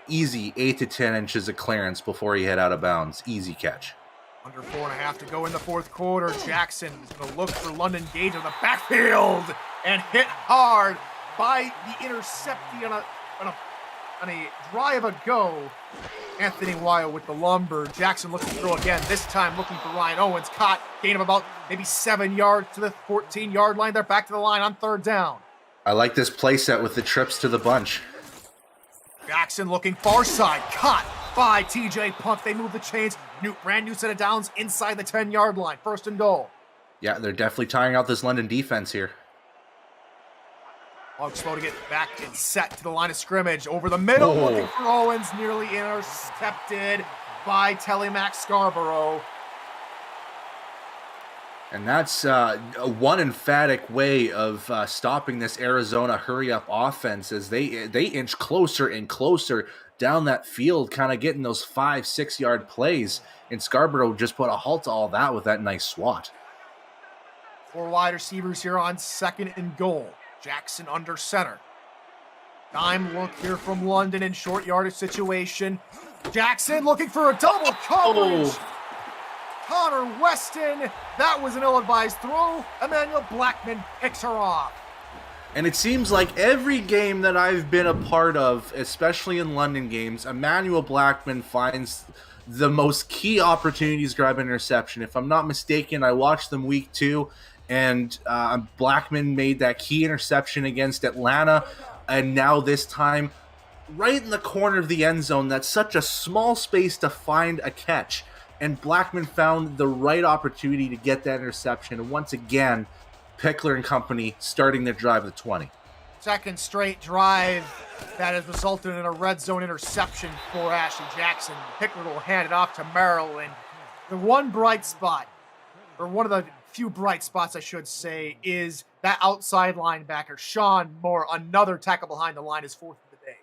easy 8 to 10 inches of clearance before he hit out of bounds. Easy catch. Under 4.5 to go in the fourth quarter. Jackson is going to look for London Gage on the backfield and hit hard by the interceptee on a drive ago. Anthony Wyo with the lumber. Jackson looking to throw again. This time looking for Ryan Owens. Caught. Gain of about maybe 7 yards to the 14-yard line. They're back to the line on third down. I like this play set with the trips to the bunch. Jackson looking far side. Caught by TJ Punk. They move the chains. Brand new set of downs inside the 10-yard line. First and goal. Yeah, they're definitely tiring out this London defense here. Hawks slow to get back and set to the line of scrimmage. Over the middle, looking for Owens, nearly intercepted by Telemax Scarborough. And that's one emphatic way of stopping this Arizona hurry-up offense as they inch closer and closer down that field, kind of getting those 5-6 yard plays. And Scarborough just put a halt to all that with that nice swat. 4 wide receivers here on 2nd and goal. Jackson under center. Dime look here from London in short yardage situation. Jackson looking for a double coverage. Connor Weston, that was an ill-advised throw. Emmanuel Blackman picks her off. And it seems like every game that I've been a part of, especially in London games, Emmanuel Blackman finds the most key opportunities to grab an interception. If I'm not mistaken, I watched them week 2, and Blackman made that key interception against Atlanta, and now this time, right in the corner of the end zone, that's such a small space to find a catch. And Blackman found the right opportunity to get that interception. And once again, Pickler and company starting their drive at the 20. Second straight drive that has resulted in a red zone interception for Ashley Jackson. Pickler will hand it off to Merrill. And the one bright spot, or one of the few bright spots, I should say, is that outside linebacker, Sean Moore. Another tackle behind the line, is 4th of the day.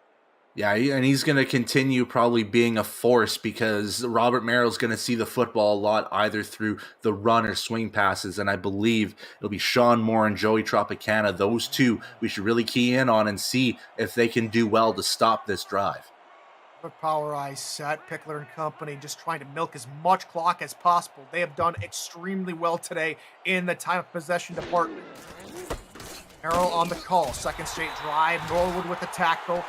Yeah, and he's going to continue probably being a force because Robert Merrill's going to see the football a lot either through the run or swing passes, and I believe it'll be Sean Moore and Joey Tropicana. Those two we should really key in on and see if they can do well to stop this drive. The power eye set, Pickler and company just trying to milk as much clock as possible. They have done extremely well today in the time of possession department. Merrill on the call, 2nd straight drive, Norwood with the tackle.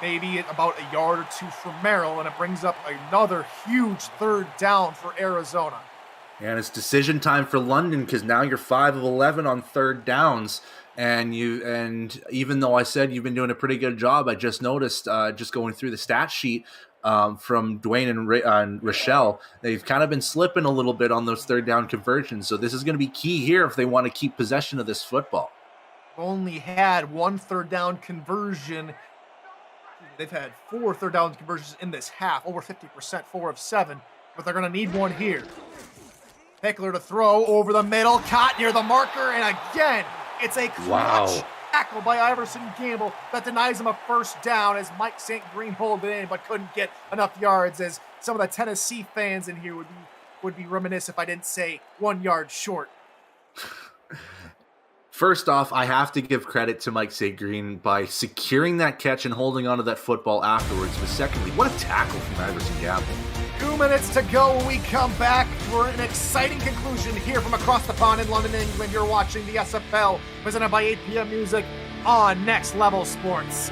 Maybe about a yard or 2 from Merrill, and it brings up another huge 3rd down for Arizona. And it's decision time for London because now you're 5 of 11 on 3rd downs. And even though I said you've been doing a pretty good job, I just noticed just going through the stat sheet from Dwayne and Rochelle, they've kind of been slipping a little bit on those 3rd down conversions. So this is going to be key here if they want to keep possession of this football. Only had 1 3rd down conversion. They've had 4 3rd down conversions in this half, over 50%, 4 of 7, but they're going to need one here. Pickler to throw over the middle, caught near the marker, and again, it's a clutch tackle by Iverson Gamble that denies him a 1st down as Mike St. Green pulled it in but couldn't get enough yards, as some of the Tennessee fans in here would be reminiscent if I didn't say 1 yard short. First off, I have to give credit to Mike St. Green by securing that catch and holding onto that football afterwards. But secondly, what a tackle from Iverson Gamble. 2 minutes to go when we come back for an exciting conclusion here from across the pond in London, England. You're watching the SFL, presented by 8 p.m. Music on Next Level Sports.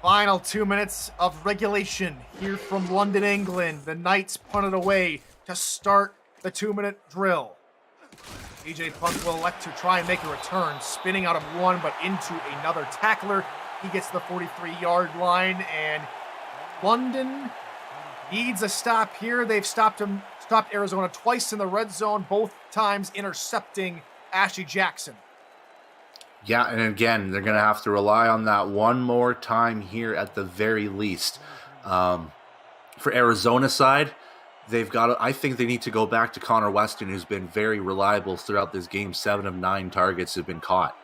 Final 2 minutes of regulation here from London, England. The Knights punted away to start the 2-minute drill. TJ Punk will elect to try and make a return, spinning out of one, but into another tackler. He gets to the 43-yard line, and London needs a stop here. They've stopped Arizona twice in the red zone, both times intercepting Ashley Jackson. Yeah, and again, they're going to have to rely on that one more time here at the very least. For Arizona side, I think they need to go back to Connor Weston, who's been very reliable throughout this game. 7 of 9 targets have been caught.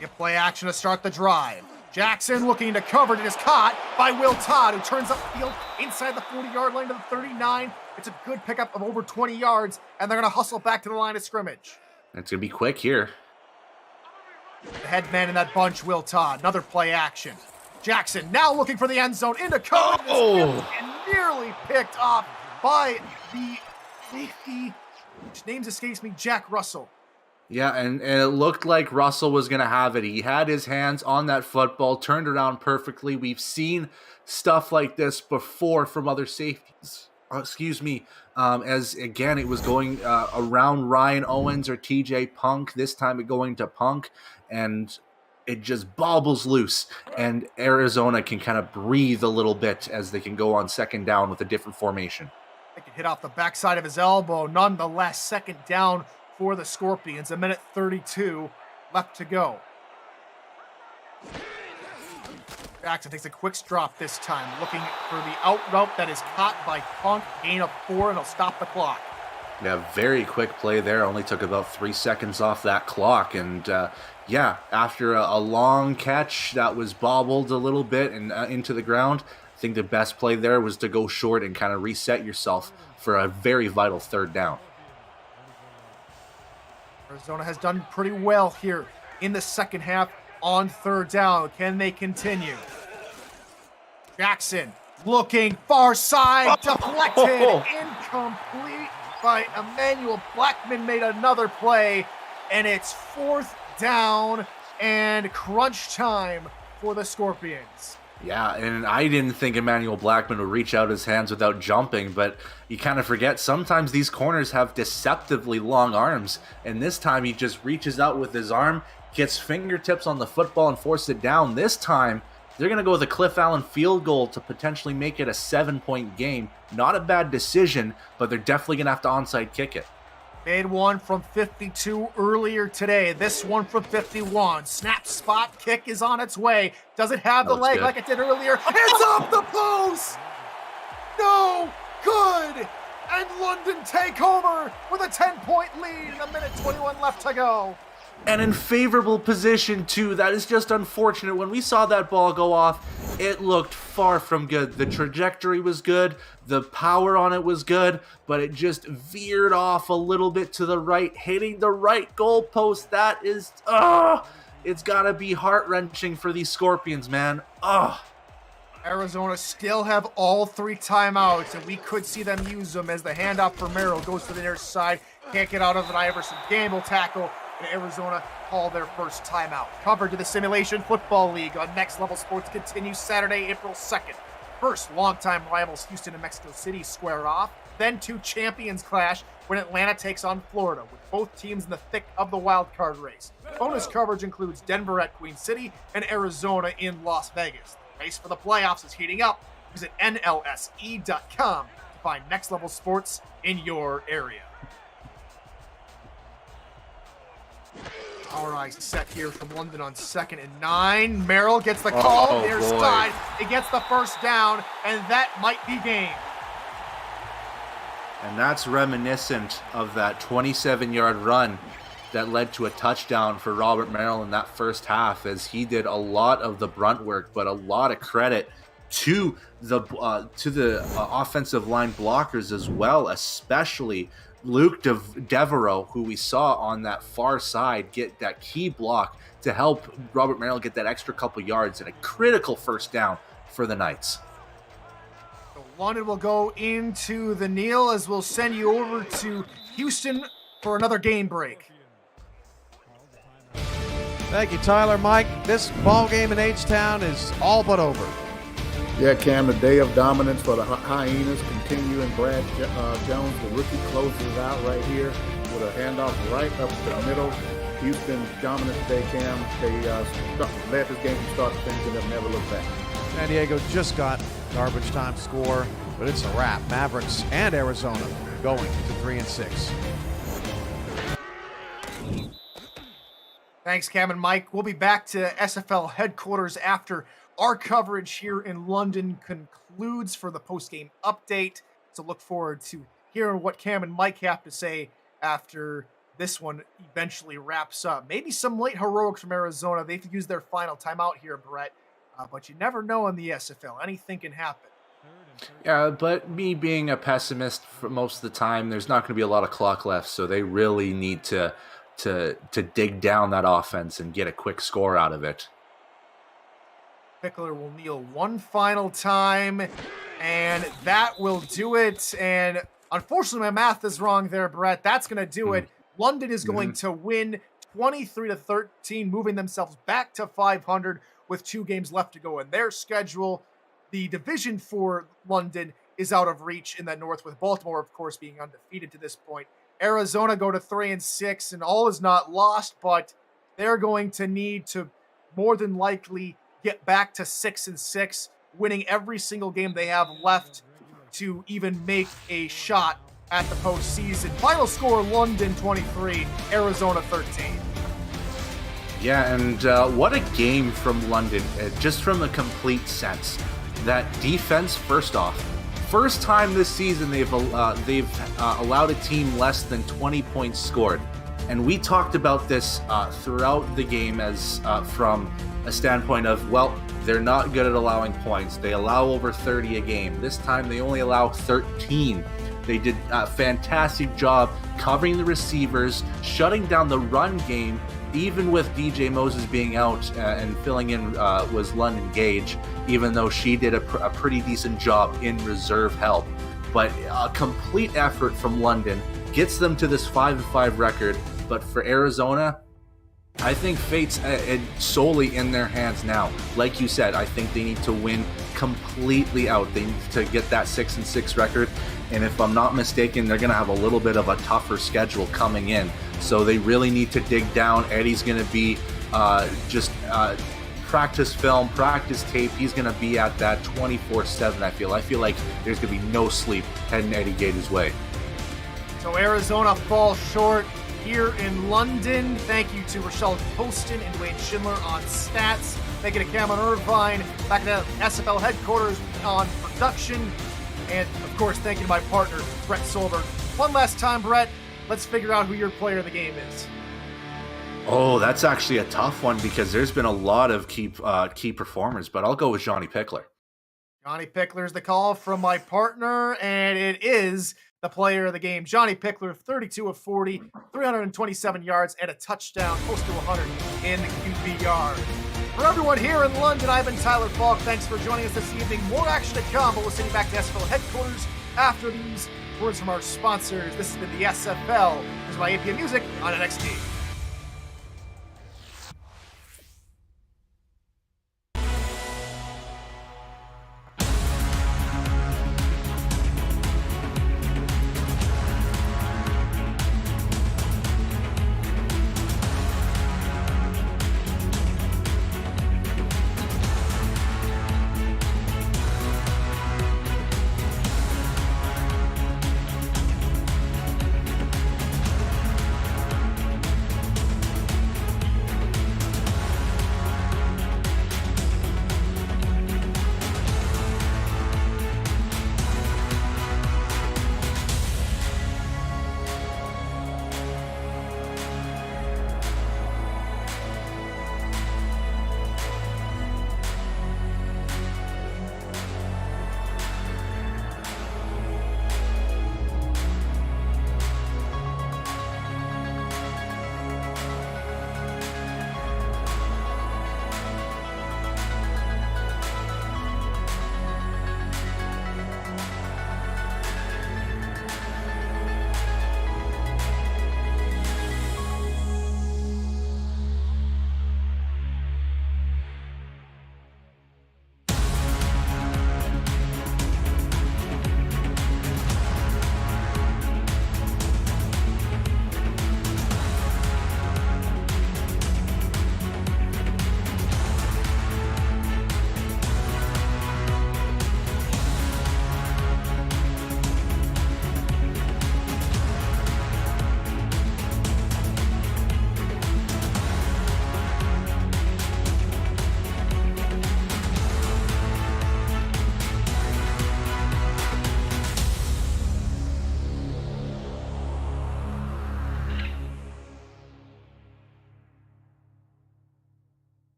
Get play action to start the drive. Jackson looking to cover. It is caught by Will Todd, who turns upfield inside the 40-yard line to the 39. It's a good pickup of over 20 yards, and they're going to hustle back to the line of scrimmage. It's going to be quick here. The head man in that bunch, Will Todd. Another play action. Jackson now looking for the end zone into coverage. And nearly picked up by the safety, which names escapes me, Jack Russell. Yeah, and it looked like Russell was going to have it. He had his hands on that football, turned around perfectly. We've seen stuff like this before from other safeties. As again, it was going around Ryan Owens or TJ Punk. This time it going to Punk, and it just bobbles loose. And Arizona can kind of breathe a little bit as they can go on second down with a different formation. They can hit off the backside of his elbow. Nonetheless, second down for the Scorpions. 1:32 left to go. Jackson takes a quick drop this time, looking for the out route that is caught by Punk. Gain of 4, and he'll stop the clock. Yeah, very quick play there. Only took about 3 seconds off that clock. And after a long catch that was bobbled a little bit and into the ground, I think the best play there was to go short and kind of reset yourself for a very vital third down. Arizona has done pretty well here in the second half on third down. Can they continue? Jackson looking far side, deflected, incomplete by Emmanuel Blackman. Made another play, and it's 4th down and crunch time for the Scorpions. Yeah, and I didn't think Emmanuel Blackman would reach out his hands without jumping, but you kind of forget sometimes these corners have deceptively long arms, and this time he just reaches out with his arm, gets fingertips on the football and forces it down. This time, they're going to go with a Cliff Allen field goal to potentially make it a 7-point game. Not a bad decision, but they're definitely going to have to onside kick it. Made one from 52 earlier today. This one from 51. Snap, spot, kick is on its way. Does it have the leg good. like it did earlier? It's off the post! No good! And London take over with a 10-point lead. 1:21 left to go. And in favorable position, too. That is just unfortunate. When we saw that ball go off, it looked far from good. The trajectory was good. The power on it was good. But it just veered off a little bit to the right, hitting the right goalpost. That is, it's got to be heart-wrenching for these Scorpions, man. Arizona still have all 3 timeouts, and we could see them use them as the handoff for Merrill goes to the near side. Can't get out of an Iverson Gamble tackle. And Arizona call their first timeout. Coverage of the Simulation Football League on Next Level Sports continues Saturday, April 2nd. First, longtime rivals Houston and Mexico City square off. Then 2 champions clash when Atlanta takes on Florida, with both teams in the thick of the wild card race. Bonus coverage includes Denver at Queen City and Arizona in Las Vegas. The race for the playoffs is heating up. Visit NLSE.com to find Next Level Sports in your area. All right, set here from London on 2nd and 9. Merrill gets the call. Near side. It gets the first down, and that might be game. And that's reminiscent of that 27-yard run that led to a touchdown for Robert Merrill in that first half, as he did a lot of the brunt work, but a lot of credit to the offensive line blockers as well, especially Luke Devereaux, who we saw on that far side get that key block to help Robert Merrill get that extra couple yards and a critical first down for the Knights. So London will go into the kneel as we'll send you over to Houston for another game break. Thank you, Tyler. Mike, this ball game in H-Town is all but over. Yeah, Cam, the day of dominance for the Hyenas continue, and Brad Jones, the rookie, closes it out right here with a handoff right up the middle. Houston dominant today, Cam. They led this game from start to finish and have never looked back. San Diego just got garbage time score, but it's a wrap. Mavericks and Arizona going to 3-6. Thanks, Cam and Mike. We'll be back to SFL headquarters after our coverage here in London concludes for the post-game update. So look forward to hearing what Cam and Mike have to say after this one eventually wraps up. Maybe some late heroics from Arizona. They've used their final timeout here, Brett. But you never know in the SFL. Anything can happen. Yeah, but me being a pessimist for most of the time, there's not going to be a lot of clock left, so they really need to dig down that offense and get a quick score out of it. Pickler will kneel one final time, and that will do it. And unfortunately, my math is wrong there, Brett. That's going to do it. London is going to win 23-13, moving themselves back to 500 with 2 games left to go in their schedule. The division for London is out of reach in the north, with Baltimore, of course, being undefeated to this point. Arizona go to 3-6, and all is not lost, but they're going to need to more than likely get back to 6-6, winning every single game they have left to even make a shot at the postseason. Final score, London 23, Arizona 13. Yeah, and what a game from London, just from a complete sense. That defense, first off, first time this season they've allowed a team less than 20 points scored. And we talked about this throughout the game as from a standpoint of, well, they're not good at allowing points. They allow over 30 a game. This time they only allow 13. They did a fantastic job covering the receivers, shutting down the run game, even with DJ Moses being out, and filling in was London Gage, even though she did a pretty decent job in reserve help. But a complete effort from London gets them to this 5-5 record. But for Arizona, I think fate's solely in their hands now. Like you said, I think they need to win completely out. They need to get that 6-6 record. And if I'm not mistaken, they're going to have a little bit of a tougher schedule coming in. So they really need to dig down. Eddie's going to be practice film, practice tape. He's going to be at that 24/7, I feel. I feel like there's going to be no sleep heading Eddie Gage's way. So Arizona falls short here in London. Thank you to Rochelle Poston and Dwayne Schindler on stats. Thank you to Cameron Irvine back at the SFL headquarters on production. And, of course, thank you to my partner, Brett Solberg. One last time, Brett, let's figure out who your player of the game is. Oh, that's actually a tough one because there's been a lot of key performers, but I'll go with Johnny Pickler. Johnny Pickler is the call from my partner, and it is the player of the game. Johnny Pickler, 32 of 40, 327 yards, and a touchdown, close to 100 in the QB yard. For everyone here in London, I've been Tyler Falk. Thanks for joining us this evening. More action to come, but we'll send you back to SFL headquarters after these words from our sponsors. This has been the SFL. This is my APM Music on NXT.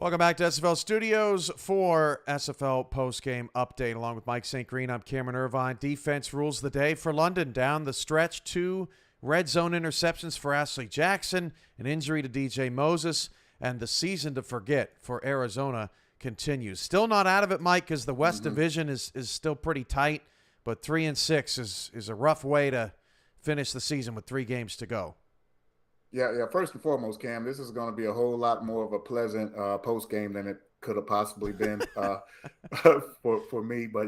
Welcome back to SFL Studios for SFL postgame update. Along with Mike St. Green, I'm Cameron Irvine. Defense rules the day for London. Down the stretch, 2 red zone interceptions for Ashley Jackson, an injury to DJ Moses, and the season to forget for Arizona continues. Still not out of it, Mike, because the West Division is still pretty tight, but 3-6 is a rough way to finish the season with 3 games to go. Yeah. First and foremost, Cam, this is going to be a whole lot more of a pleasant post game than it could have possibly been for me. But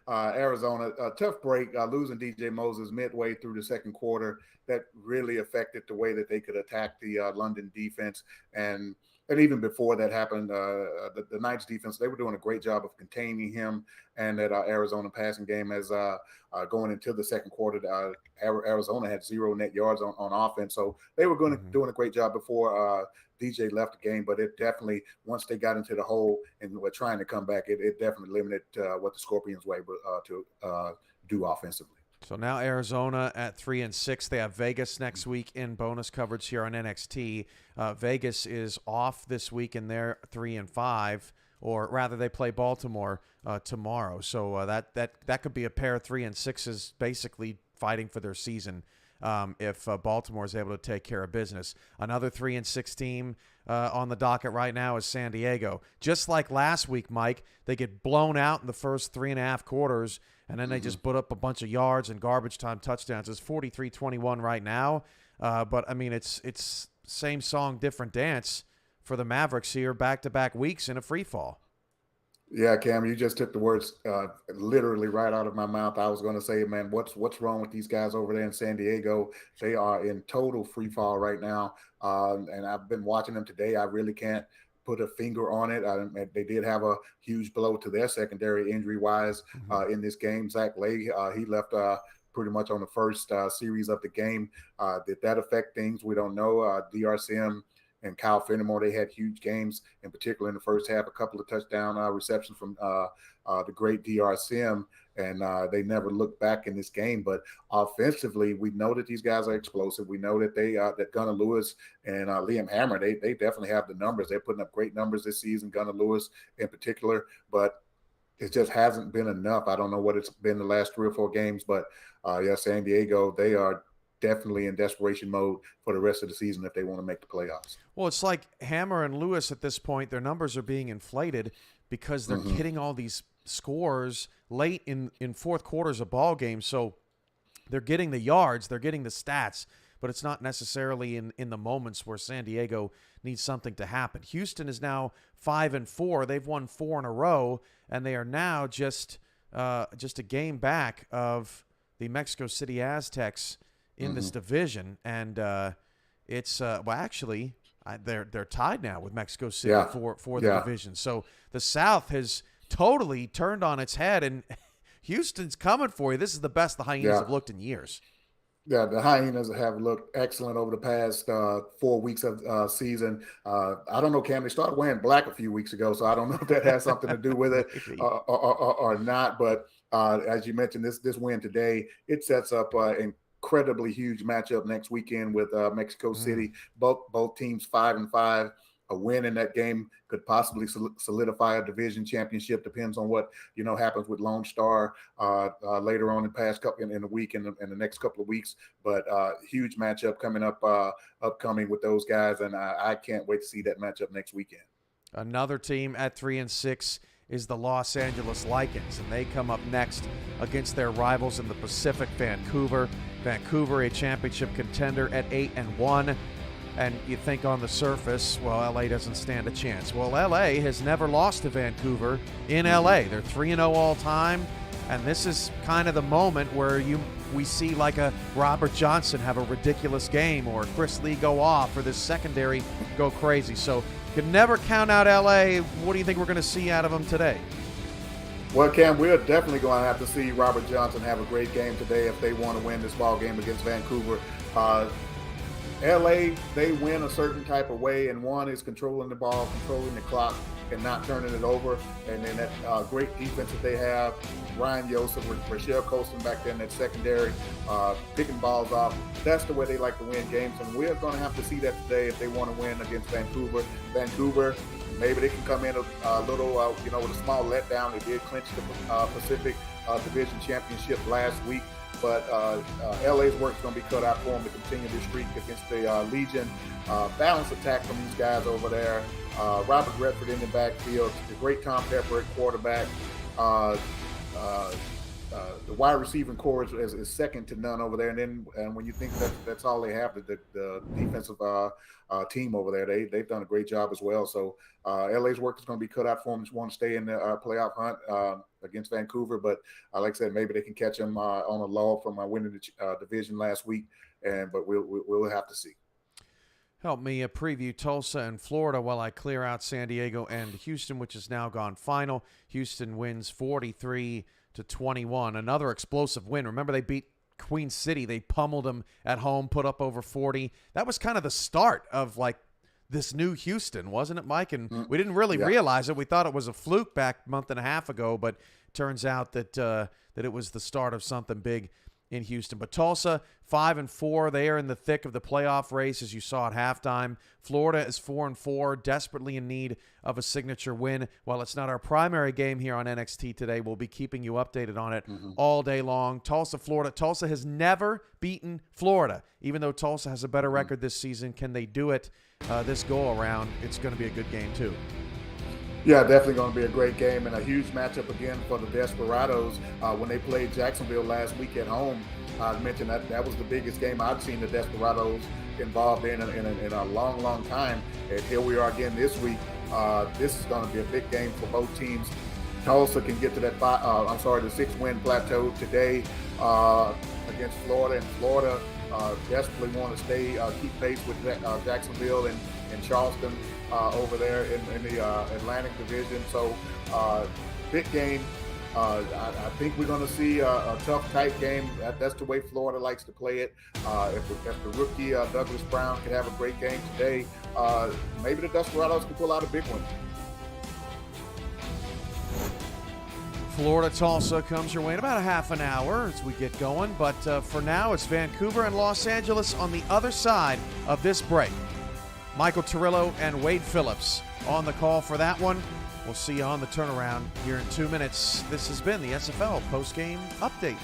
Arizona, a tough break, losing DJ Moses midway through the second quarter. That really affected the way that they could attack the London defense. And even before that happened, the Knights defense, they were doing a great job of containing him, and that Arizona passing game as going into the second quarter, Arizona had 0 net yards on offense. So they were doing a great job before DJ left the game, but it definitely, once they got into the hole and were trying to come back, it definitely limited what the Scorpions were able to do offensively. So now Arizona at 3-6. They have Vegas next week in bonus coverage here on NXT. Vegas is off this week, and they're 3-5, or rather, they play Baltimore tomorrow. So that could be a pair of 3-6s, basically fighting for their season if Baltimore is able to take care of business. Another 3-6 team on the docket right now is San Diego. Just like last week, Mike, they get blown out in the first 3.5 quarters, and then they just put up a bunch of yards and garbage time touchdowns. It's 43-21 right now. But, I mean, it's same song, different dance for the Mavericks here, back-to-back weeks in a free fall. Yeah, Cam, you just took the words literally right out of my mouth. I was going to say, man, what's wrong with these guys over there in San Diego? They are in total free fall right now. And I've been watching them today. I really can't put a finger on it. They did have a huge blow to their secondary injury-wise in this game. Zach Lay, he left pretty much on the first series of the game. Did that affect things? We don't know. DRCM and Kyle Fenimore, they had huge games, in particular in the first half, a couple of touchdown receptions from the great DRCM, and they never looked back in this game. But offensively, we know that these guys are explosive. We know that that Gunnar Lewis and Liam Hammer, they definitely have the numbers. They're putting up great numbers this season, Gunnar Lewis in particular, but it just hasn't been enough. I don't know what it's been the last 3 or 4 games, but San Diego, they are definitely in desperation mode for the rest of the season if they want to make the playoffs. Well, it's like Hammer and Lewis at this point, their numbers are being inflated because they're getting all these scores late in fourth quarters of ball games. So they're getting the yards, they're getting the stats, but it's not necessarily in the moments where San Diego needs something to happen. Houston is now 5-4. They've won 4 in a row, and they are now just a game back of the Mexico City Aztecs in this division, and it's actually they're tied now with Mexico City for the division. So the South has totally turned on its head, and Houston's coming for you. This is the best the Hyenas have looked in years. Yeah, the Hyenas have looked excellent over the past 4 weeks of season. I don't know, Cam, they started wearing black a few weeks ago, so I don't know if that has something to do with it or not. But as you mentioned, this win today, it sets up incredibly huge matchup next weekend with Mexico City. Both teams 5-5. A win in that game could possibly solidify a division championship. Depends on what happens with Lone Star later on in the week and in the next couple of weeks. But huge matchup coming up, upcoming with those guys, and I can't wait to see that matchup next weekend. Another team at 3-6 is the Los Angeles Lycans, and they come up next against their rivals in the Pacific, Vancouver. Vancouver, a championship contender at 8-1. And you think on the surface, well, LA doesn't stand a chance. Well, LA has never lost to Vancouver in LA. They're 3-0 all time, and this is kind of the moment where we see like a Robert Johnson have a ridiculous game, or Chris Lee go off, or this secondary go crazy. So you can never count out LA. What do you think we're going to see out of them today? Well, Cam, we're definitely going to have to see Robert Johnson have a great game today if they want to win this ball game against Vancouver. LA, they win a certain type of way, and one is controlling the ball, controlling the clock, and not turning it over. And then that great defense that they have, Ryan Yosef, Rachel Colston back there in that secondary, picking balls off. That's the way they like to win games, and we're going to have to see that today if they want to win against Vancouver. Vancouver, maybe they can come in a little, with a small letdown. They did clinch the Pacific Division Championship last week. But LA's work is going to be cut out for them to continue this streak against the Legion. Balanced attack from these guys over there. Robert Redford in the backfield. The great Tom Pepper at quarterback. The wide receiving core is second to none over there. And when you think that's all they have, the defensive team over there, they've done a great job as well. So LA's work is going to be cut out for them. Just want to stay in the playoff hunt against Vancouver. But like I said, maybe they can catch them on a lull from winning the division last week. But we'll have to see. Help me preview Tulsa and Florida while I clear out San Diego and Houston, which has now gone final. Houston wins 43-21. Another explosive win. Remember, they beat Queen City. They pummeled them at home, put up over 40. That was kind of the start of, this new Houston, wasn't it, Mike? And we didn't really realize it. We thought it was a fluke back a month and a half ago, but it turns out that it was the start of something big in Houston. But Tulsa, 5-4. They are in the thick of the playoff race, as you saw at halftime. Florida is 4-4, desperately in need of a signature win. While it's not our primary game here on NXT today, we'll be keeping you updated on it all day long. Tulsa, Florida. Tulsa has never beaten Florida, even though Tulsa has a better record this season. Can they do it this go-around? It's going to be a good game, too. Yeah, definitely going to be a great game and a huge matchup again for the Desperados. When they played Jacksonville last week at home, I mentioned that was the biggest game I've seen the Desperados involved in a long, long time. And here we are again this week. This is going to be a big game for both teams. Tulsa can get to that the 6-win plateau today against Florida, and Florida desperately want to keep pace with Jacksonville and Charleston over there in the Atlantic Division. So big game. I think we're going to see a tough, tight game. That's the way Florida likes to play it. If the rookie Douglas Brown can have a great game today, maybe the Desperados can pull out a big one. Florida-Tulsa comes your way in about a half an hour as we get going. But for now, it's Vancouver and Los Angeles on the other side of this break. Michael Torillo and Wade Phillips on the call for that one. We'll see you on the turnaround here in 2 minutes. This has been the SFL postgame update.